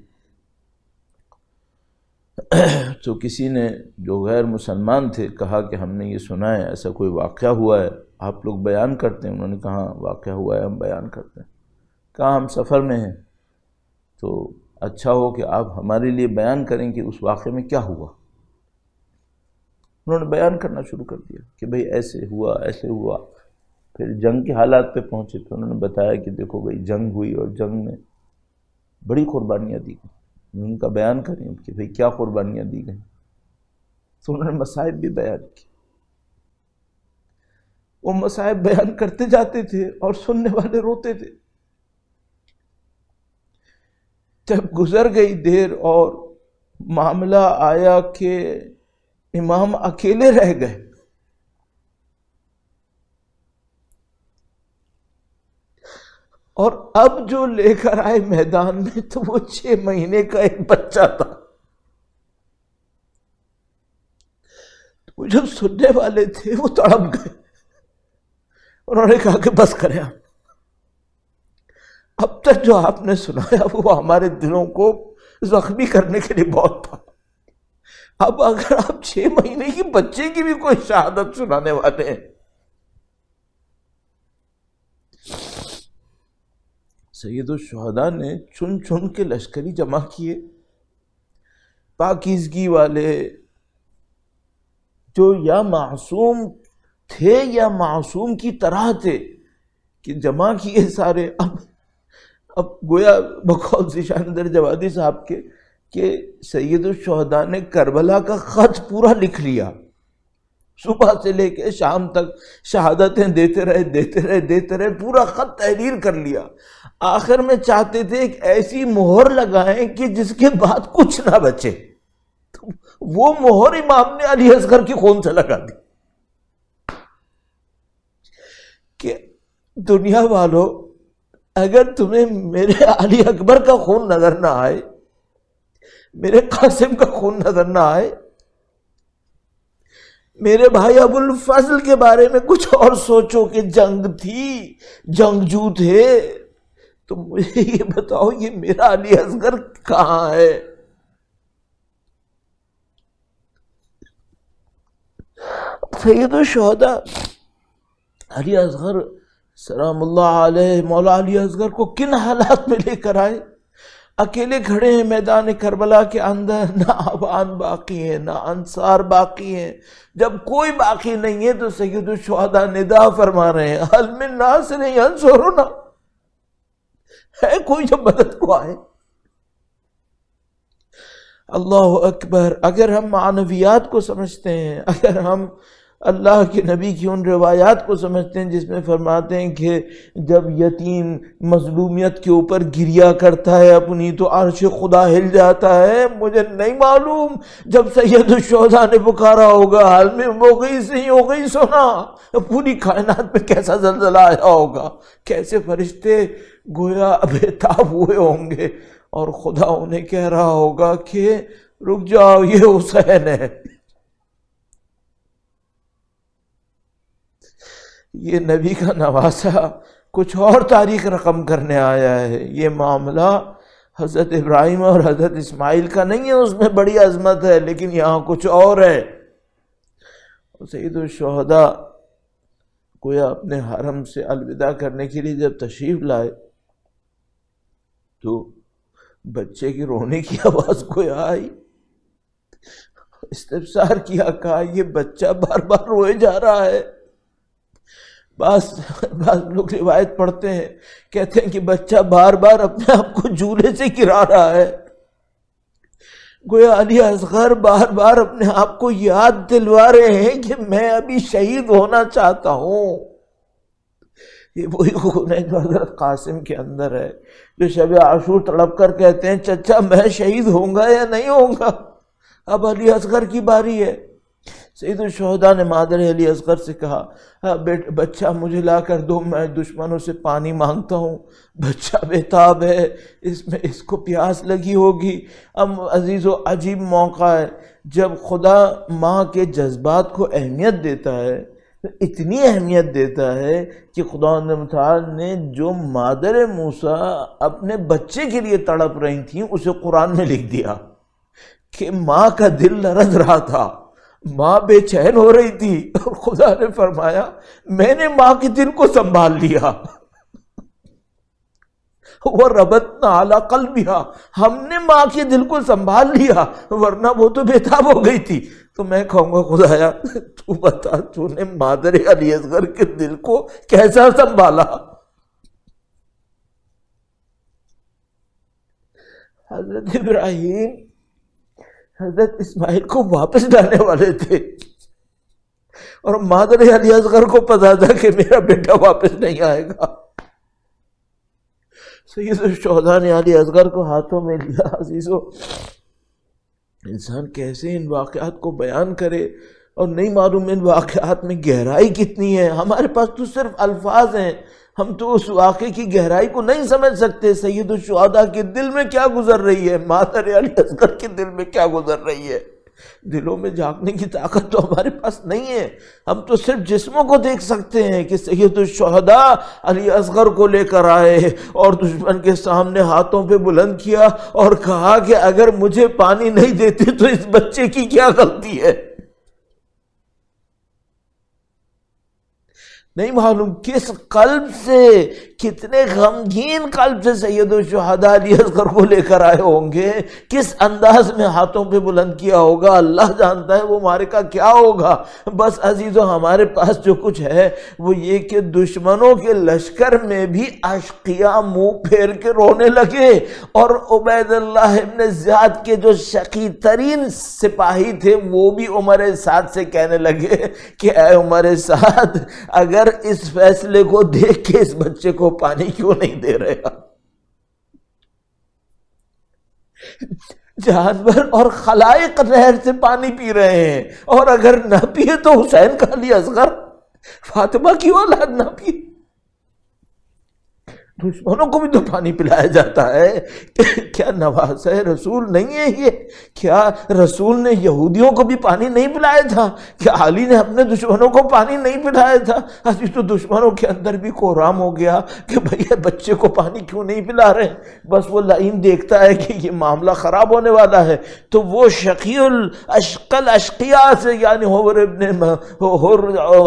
تو کسی نے جو غیر مسلمان تھے کہا کہ ہم نے یہ سنا ہے، ایسا کوئی واقعہ ہوا ہے، آپ لوگ بیان کرتے ہیں؟ انہوں نے کہا واقعہ ہوا ہے، ہم بیان کرتے ہیں۔ کہا ہم سفر میں ہیں تو اچھا ہو کہ آپ ہمارے لیے بیان کریں کہ اس واقعے میں کیا ہوا۔ انہوں نے بیان کرنا شروع کر دیا کہ بھئی ایسے ہوا، ایسے ہوا۔ پھر جنگ کے حالات پہ پہنچے تو انہوں نے بتایا کہ دیکھو بھئی جنگ ہوئی اور جنگ میں بڑی قربانیاں دی گئیں۔ ان کا بیان کریں کہ بھئی کیا قربانیاں دی گئیں، تو انہوں نے مصائب بھی بیان کی۔ وہ مصائب بیان کرتے جاتے تھے اور سننے والے روتے تھے۔ جب گزر گئی دیر اور معاملہ آیا کہ امام اکیلے رہ گئے، اور اب جو لے کر آئے میدان میں تو وہ 6 مہینے کا ایک بچہ تھا۔ وہ جب سننے والے تھے وہ تڑپ گئے، انہوں نے کہا کہ بس کریں، اب تک جو آپ نے سنایا وہ ہمارے دلوں کو زخمی کرنے کے لیے بہت تھا، اب اگر آپ 6 مہینے کی بچے کی بھی کوئی شہادت سنانے والے ہیں۔ سید الشہداء نے چن چن کے لشکری جمع کیے، پاکیزگی والے جو یا معصوم تھے یا معصوم کی طرح تھے، کہ جمع کیے سارے۔ اب گویا بقول ذیشان اندر جوادی صاحب کے کہ سید الشہداء نے کربلا کا خط پورا لکھ لیا، صبح سے لے کے شام تک شہادتیں دیتے رہے، پورا خط تحریر کر لیا۔ آخر میں چاہتے تھے ایک ایسی مہر لگائیں کہ جس کے بعد کچھ نہ بچے، تو وہ مہر امام نے علی اصغر کی خون سے لگا دی کہ دنیا والوں، اگر تمہیں میرے علی اکبر کا خون نظر نہ آئے، میرے قاسم کا خون نظر نہ آئے، میرے بھائی ابو الفضل کے بارے میں کچھ اور سوچو کہ جنگ تھی، جنگجو تھے، تو مجھے یہ بتاؤ یہ میرا علی اصغر کہاں ہے؟ سید الشہداء علی اصغر سلام اللہ علیہ، مولا علی اصغر کو کن حالات میں لے کر آئے؟ اکیلے کھڑے ہیں میدان کربلا کے اندر، نہ عوان باقی ہیں نہ انصار باقی ہیں۔ جب کوئی باقی نہیں ہے تو سید الشہداء ندا فرما رہے ہیں، حل من ناصر ینصرنا، ہے کوئی جو مدد کو آئے؟ اللہ اکبر! اگر ہم معنویات کو سمجھتے ہیں، اگر ہم اللہ کے نبی کی ان روایات کو سمجھتے ہیں جس میں فرماتے ہیں کہ جب یتیم مظلومیت کے اوپر گریا کرتا ہے اپنی تو عرش خدا ہل جاتا ہے، مجھے نہیں معلوم جب سید الشہداء نے پکارا ہوگا حال میں مغیث یغیثنا، پوری کائنات میں کیسا زلزلہ آیا ہوگا، کیسے فرشتے گویا بےتاب ہوئے ہوں گے، اور خدا انہیں کہہ رہا ہوگا کہ رک جاؤ یہ حسین ہے۔ یہ نبی کا نواسا کچھ اور تاریخ رقم کرنے آیا ہے، یہ معاملہ حضرت ابراہیم اور حضرت اسماعیل کا نہیں ہے، اس میں بڑی عظمت ہے، لیکن یہاں کچھ اور ہے۔ سید الشہداء گویا اپنے حرم سے الوداع کرنے کے لیے جب تشریف لائے تو بچے کی رونے کی آواز گویا آئی، استفسار کیا، کہا یہ بچہ بار بار روئے جا رہا ہے۔ بعض لوگ روایت پڑھتے ہیں، کہتے ہیں کہ بچہ بار بار اپنے آپ کو جھولے سے گرا رہا ہے، گویا علی اصغر بار بار اپنے آپ کو یاد دلوا رہے ہیں کہ میں ابھی شہید ہونا چاہتا ہوں۔ یہ وہی خون ہے جو حضرت قاسم کے اندر ہے، جو شب عاشور تڑپ کر کہتے ہیں چچا میں شہید ہوں گا یا نہیں ہوں گا، اب علی اصغر کی باری ہے۔ سید الشہداء نے مادر علی اصغر سے کہا بچہ مجھے لا کر دو، میں دشمنوں سے پانی مانگتا ہوں، بچہ بےتاب ہے، اس کو پیاس لگی ہوگی۔ اب عزیز و عجیب موقع ہے جب خدا ماں کے جذبات کو اہمیت دیتا ہے، اتنی اہمیت دیتا ہے کہ خدا متعال نے جو مادر موسیٰ اپنے بچے کے لیے تڑپ رہی تھیں اسے قرآن میں لکھ دیا کہ ماں کا دل لرز رہا تھا، ماں بے چین ہو رہی تھی، اور خدا نے فرمایا میں نے ماں کے دل کو سنبھال لیا، وَرَبَطْنَا عَلَىٰ قَلْبِهَا، ہم نے ماں کے دل کو سنبھال لیا، ورنہ وہ تو بےتاب ہو گئی تھی۔ تو میں کہوں گا خدایا تو بتا تو نے مادر علی اصغر کے دل کو کیسا سنبھالا؟ حضرت ابراہیم حضرت اسماعیل کو واپس لانے والے تھے، اور مادر علی اصغر کو پتا تھا کہ میرا بیٹا واپس نہیں آئے گا۔ سید الشہداء نے علی اصغر کو ہاتھوں میں لیا۔ عزیزو، انسان کیسے ان واقعات کو بیان کرے، اور نہیں معلوم ان واقعات میں گہرائی کتنی ہے۔ ہمارے پاس تو صرف الفاظ ہیں، ہم تو اس واقعے کی گہرائی کو نہیں سمجھ سکتے۔ سید الشہداء کے دل میں کیا گزر رہی ہے، مادر علی اصغر کے دل میں کیا گزر رہی ہے، دلوں میں جھانکنے کی طاقت تو ہمارے پاس نہیں ہے، ہم تو صرف جسموں کو دیکھ سکتے ہیں کہ سید الشہداء علی اصغر کو لے کر آئے اور دشمن کے سامنے ہاتھوں پہ بلند کیا اور کہا کہ اگر مجھے پانی نہیں دیتے تو اس بچے کی کیا غلطی ہے؟ نہیں معلوم کس قلب سے، کتنے غمگین قلب سے سید الشہداء علی اصغر کو لے کر آئے ہوں گے، کس انداز میں ہاتھوں پہ بلند کیا ہوگا، اللہ جانتا ہے وہ معرکہ کیا ہوگا۔ بس عزیزو ہمارے پاس جو کچھ ہے وہ یہ کہ دشمنوں کے لشکر میں بھی اشقیاء منہ پھیر کے رونے لگے، اور عبید اللہ ابن زیاد کے جو شقی ترین سپاہی تھے وہ بھی عمر سعد سے کہنے لگے کہ اے عمر سعد، اگر اس فیصلے کو دیکھ کے اس بچے کو پانی کیوں نہیں دے رہے آپ؟ جانور اور خلائق نہر سے پانی پی رہے ہیں، اور اگر نہ پیے تو حسین کا علی اصغر فاطمہ کی اولاد نہ پیے۔ دشمنوں کو بھی تو پانی پلایا جاتا ہے، کیا نواز رسول نہیں ہے یہ؟ کیا رسول نے یہودیوں کو بھی پانی نہیں پلایا تھا؟ کیا علی نے اپنے دشمنوں کو پانی نہیں پلایا تھا؟ ابھی تو دشمنوں کے اندر بھی کوہرام ہو گیا کہ بھئی بچے کو پانی کیوں نہیں پلا رہے ہیں؟ بس وہ لعین دیکھتا ہے کہ یہ معاملہ خراب ہونے والا ہے تو وہ شقی الاشقل اشقیاء سے یعنی حور ابن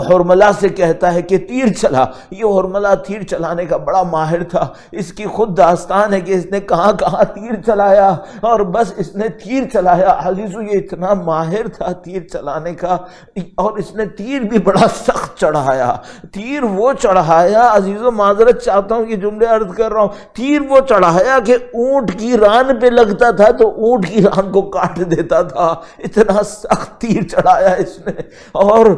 حرملہ سے کہتا ہے کہ تیر چلا۔ یہ حرملہ تیر چلانے کا بڑا ماہر تھا، اس کی خود داستان ہے کہ اس نے کہاں کہاں تیر چلایا، اور بس اس نے تیر چلایا۔ عزیزو یہ اتنا ماہر تھا تیر چلانے کا، اور اس نے تیر بھی بڑا سخت چڑھایا۔ تیر وہ چڑھایا، عزیزو معذرت چاہتا ہوں یہ جملے عرض کر رہا ہوں، تیر وہ چڑھایا کہ اونٹ کی ران پہ لگتا تھا تو اونٹ کی ران کو کاٹ دیتا تھا، اتنا سخت تیر چڑھایا اس نے۔ اور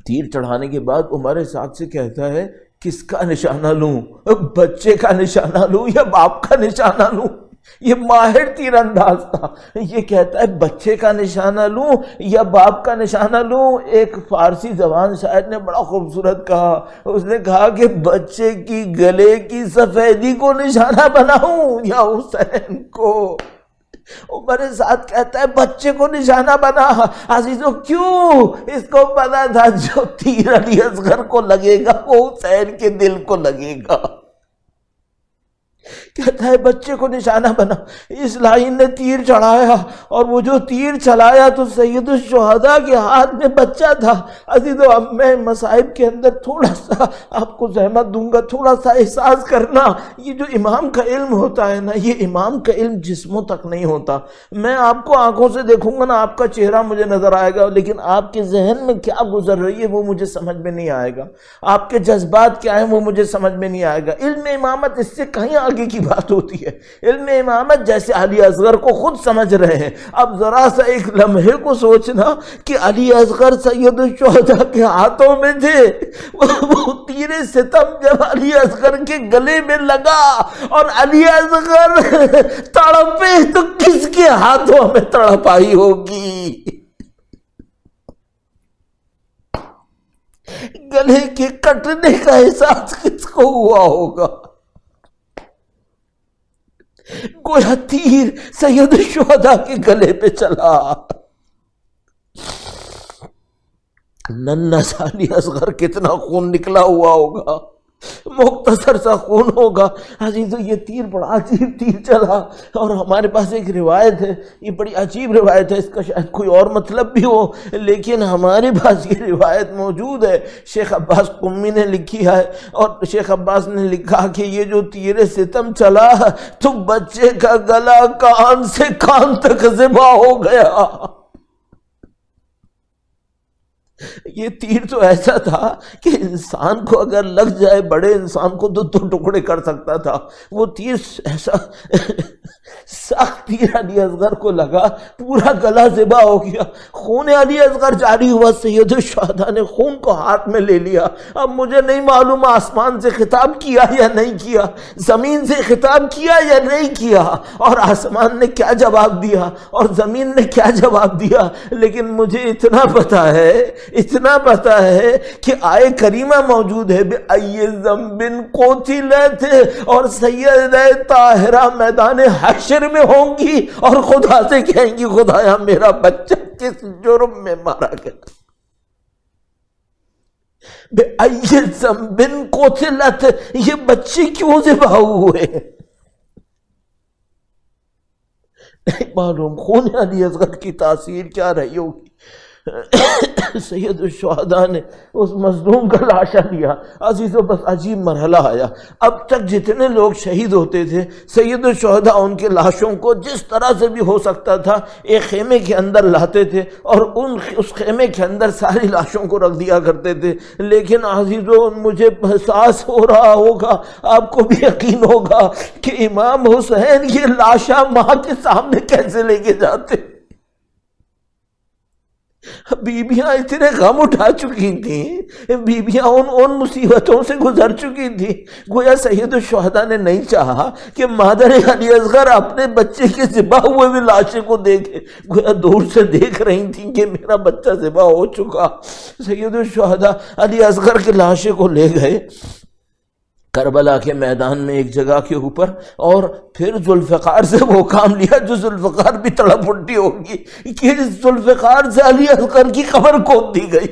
تیر چڑھانے کے بعد عمر سعد سے کہتا ہے کس کا نشانہ لوں؟ بچے کا نشانہ لوں یا باپ کا نشانہ لوں؟ یہ ماہر تیر انداز تھا، یہ کہتا ہے بچے کا نشانہ لوں یا باپ کا نشانہ لوں؟ ایک فارسی زبان شاعر نے بڑا خوبصورت کہا، اس نے کہا کہ بچے کی گلے کی سفیدی کو نشانہ بناؤں یا حسین کو؟ عمر سعد کہتا ہے بچے کو نشانہ بنا۔ عزیزو کیوں؟ اس کو پتا تھا جو تیر علی اصغر کو لگے گا وہ حسین کے دل کو لگے گا۔ کہتا ہے بچے کو نشانہ بنا۔ اس لائن نے تیر چڑھایا، اور وہ جو تیر چلایا تو سید الشہداء کے ہاتھ میں بچہ تھا۔ عزیزو اب میں مصائب کے اندر تھوڑا سا آپ کو زحمت دوں گا، تھوڑا سا احساس کرنا۔ یہ جو امام کا علم ہوتا ہے نا، یہ امام کا علم جسموں تک نہیں ہوتا۔ میں آپ کو آنکھوں سے دیکھوں گا نا، آپ کا چہرہ مجھے نظر آئے گا، لیکن آپ کے ذہن میں کیا گزر رہی ہے وہ مجھے سمجھ میں نہیں آئے گا، آپ کے جذبات کیا ہیں وہ مجھے سمجھ میں نہیں آئے گا۔ علم امامت اس سے کہیں آگے کی بات ہوتی ہے۔ علم امامت جیسے علی اصغر کو خود سمجھ رہے ہیں۔ اب ذرا سا ایک لمحے کو سوچنا کہ علی اصغر سید الشہداء کے ہاتھوں میں تھے، وہ تیر ستم جب علی اصغر کے گلے میں لگا اور علی اصغر تڑپے تو کس کے ہاتھوں میں تڑپائی ہوگی؟ گلے کے کٹنے کا احساس کس کو ہوا ہوگا؟ گویا تیر سید الشہداء کے گلے پہ چلا۔ ننھا سا علی اصغر کتنا خون نکلا ہوا ہوگا، مختصر سا خون ہوگا۔ عزیزو یہ تیر بڑا عجیب تیر چلا، اور ہمارے پاس ایک روایت ہے، یہ بڑی عجیب روایت ہے، اس کا شاید کوئی اور مطلب بھی ہو، لیکن ہمارے پاس یہ روایت موجود ہے۔ شیخ عباس قمی نے لکھی ہے، اور شیخ عباس نے لکھا کہ یہ جو تیر ستم چلا تو بچے کا گلا کان سے کان تک ذبح ہو گیا۔ یہ تیر تو ایسا تھا کہ انسان کو اگر لگ جائے، بڑے انسان کو تو دو ٹکڑے کر سکتا تھا۔ وہ تیر ایسا سخت تیر علی اصغر کو لگا، پورا گلا ذبح ہو گیا، خون علی اصغر جاری ہوا۔ سید الشہداء نے خون کو ہاتھ میں لے لیا۔ اب مجھے نہیں معلوم آسمان سے خطاب کیا یا نہیں کیا، زمین سے خطاب کیا یا نہیں کیا، اور آسمان نے کیا جواب دیا اور زمین نے کیا جواب دیا، لیکن مجھے اتنا پتا ہے کہ آئے کریمہ موجود ہے بِأَيِّ ذَنبٍ قُتِلَتْ، اور سیدہ طاہرہ میدان حشر حشر میں ہوں گی اور خدا سے کہیں گی خدایا میرا بچہ کس جرم میں مارا گیا، بِأَيِّ ذَنبٍ قُتِلَتْ، یہ بچے کیوں ذبح ہوئے؟ نہیں معلوم خون علی اصغر کی تاثیر کیا رہی ہوگی۔ سید الشہداء نے اس مظلوم کا لاشا لیا۔ عزیزو بس عجیب مرحلہ آیا، اب تک جتنے لوگ شہید ہوتے تھے سید الشہداء ان کے لاشوں کو جس طرح سے بھی ہو سکتا تھا ایک خیمے کے اندر لاتے تھے اور اس خیمے کے اندر ساری لاشوں کو رکھ دیا کرتے تھے۔ لیکن عزیزو مجھے احساس ہو رہا ہوگا، آپ کو بھی یقین ہوگا کہ امام حسین یہ لاشا ماں کے سامنے کیسے لے کے جاتے۔ بیبیاں اتنے غم اٹھا چکی تھیں، بیبیاں ان مصیبتوں سے گزر چکی تھیں، گویا سید الشہداء نے نہیں چاہا کہ مادر علی اصغر اپنے بچے کے ذبح ہوئے بھی لاشے کو دیکھے، گویا دور سے دیکھ رہی تھیں کہ میرا بچہ ذبح ہو چکا۔ سید الشہداء علی اصغر کے لاشے کو لے گئے کربلا کے میدان میں ایک جگہ کے اوپر، اور پھر ذوالفقار سے وہ کام لیا جو ذوالفقار بھی تڑپ اٹھی ہوگی کہ ذوالفقار سے علی اصغر کی قبر کھود دی گئی۔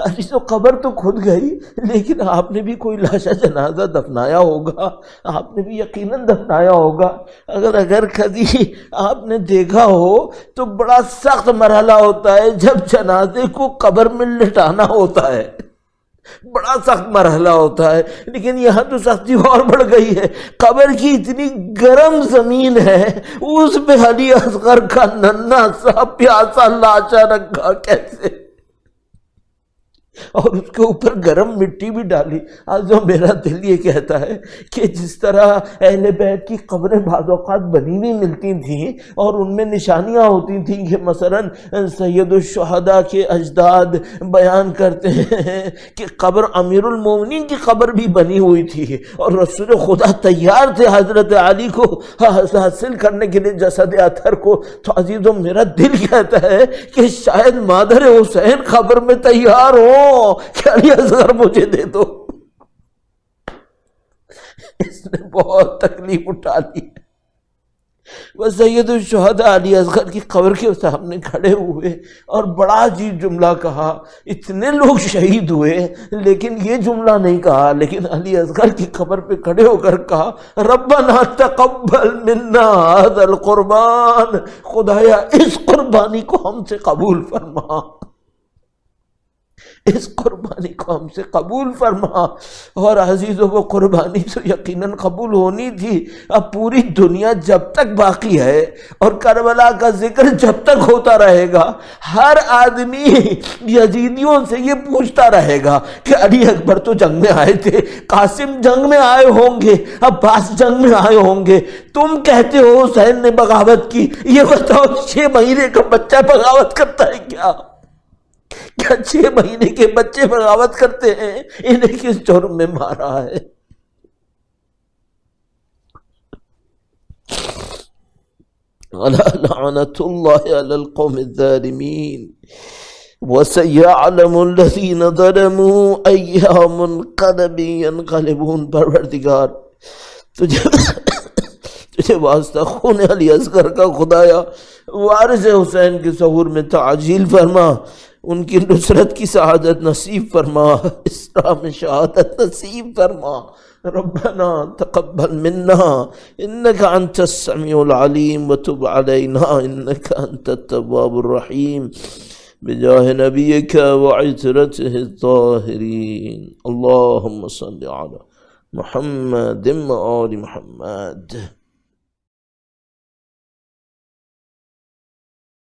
علی تو قبر تو کھود گئی، لیکن آپ نے بھی کوئی لاشا جنازہ دفنایا ہوگا، آپ نے بھی یقیناً دفنایا ہوگا۔ اگر کبھی آپ نے دیکھا ہو تو بڑا سخت مرحلہ ہوتا ہے جب جنازے کو قبر میں لٹانا ہوتا ہے، بڑا سخت مرحلہ ہوتا ہے۔ لیکن یہاں تو سختی اور بڑھ گئی ہے، قبر کی اتنی گرم زمین ہے، اس پہ علی اصغر کا ننھا سا پیاسا لاشا رکھا کیسے، اور اس کے اوپر گرم مٹی بھی ڈالی۔ آج جو میرا دل یہ کہتا ہے کہ جس طرح اہل بیت کی قبریں بعض اوقات بنی ہوئی ملتی تھیں اور ان میں نشانیاں ہوتی تھیں کہ مثلا سید الشہداء کے اجداد بیان کرتے ہیں کہ قبر امیر المومنین کی قبر بھی بنی ہوئی تھی اور رسول خدا تیار تھے حضرت علی کو حاصل کرنے کے لیے جسد اطہر کو، تو عزیزو میرا دل کہتا ہے کہ شاید مادر حسین قبر میں تیار ہو کہ علی اصغر مجھے دے دو۔ اس نے بہت تکلیف اٹھا لی۔ وہ سید الشہداء علی اصغر کی قبر کے سامنے کھڑے ہوئے اور بڑا عجیب جملہ کہا۔ اتنے لوگ شہید ہوئے لیکن یہ جملہ نہیں کہا، لیکن علی اصغر کی قبر پہ کھڑے ہو کر کہا ربنا تقبل منا هذا القربان، خدایا اس قربانی کو ہم سے قبول فرما، اس قربانی کو ہم سے قبول فرما۔ اور عزیزو وہ قربانی تو یقیناً قبول ہونی تھی۔ اب پوری دنیا جب تک باقی ہے اور کربلا کا ذکر جب تک ہوتا رہے گا، ہر آدمی یزیدیوں سے یہ پوچھتا رہے گا کہ علی اکبر تو جنگ میں آئے تھے، قاسم جنگ میں آئے ہوں گے، عباس جنگ میں آئے ہوں گے، تم کہتے ہو حسین نے بغاوت کی، یہ بتاؤ 6 مہینے کا بچہ بغاوت کرتا ہے کیا؟ کیا 6 مہینے کے بچے بغاوت کرتے ہیں؟ انہیں کس جرم میں مارا ہے؟ لعنت اللہ علی القوم الظالمین وَسَيَعْلَمُ الَّذِينَ ظَلَمُوا أَيَّ مُنْقَلَبٍ يَنْقَلِبُونَ۔ پروردگار تجھے واسطہ خون علی اصغر کا خدایا وارث حسین کے ظہور میں تعجیل فرما، ان کی نصرت کی سعادت نصیب فرما، اسراء میں شہادت نصیب فرما۔ ربنا تقبل منا انك انت السميع العليم وتب علينا انك انت التواب الرحيم بجاه نبيك وعترته الطاهرين اللهم صل على محمد وآل محمد۔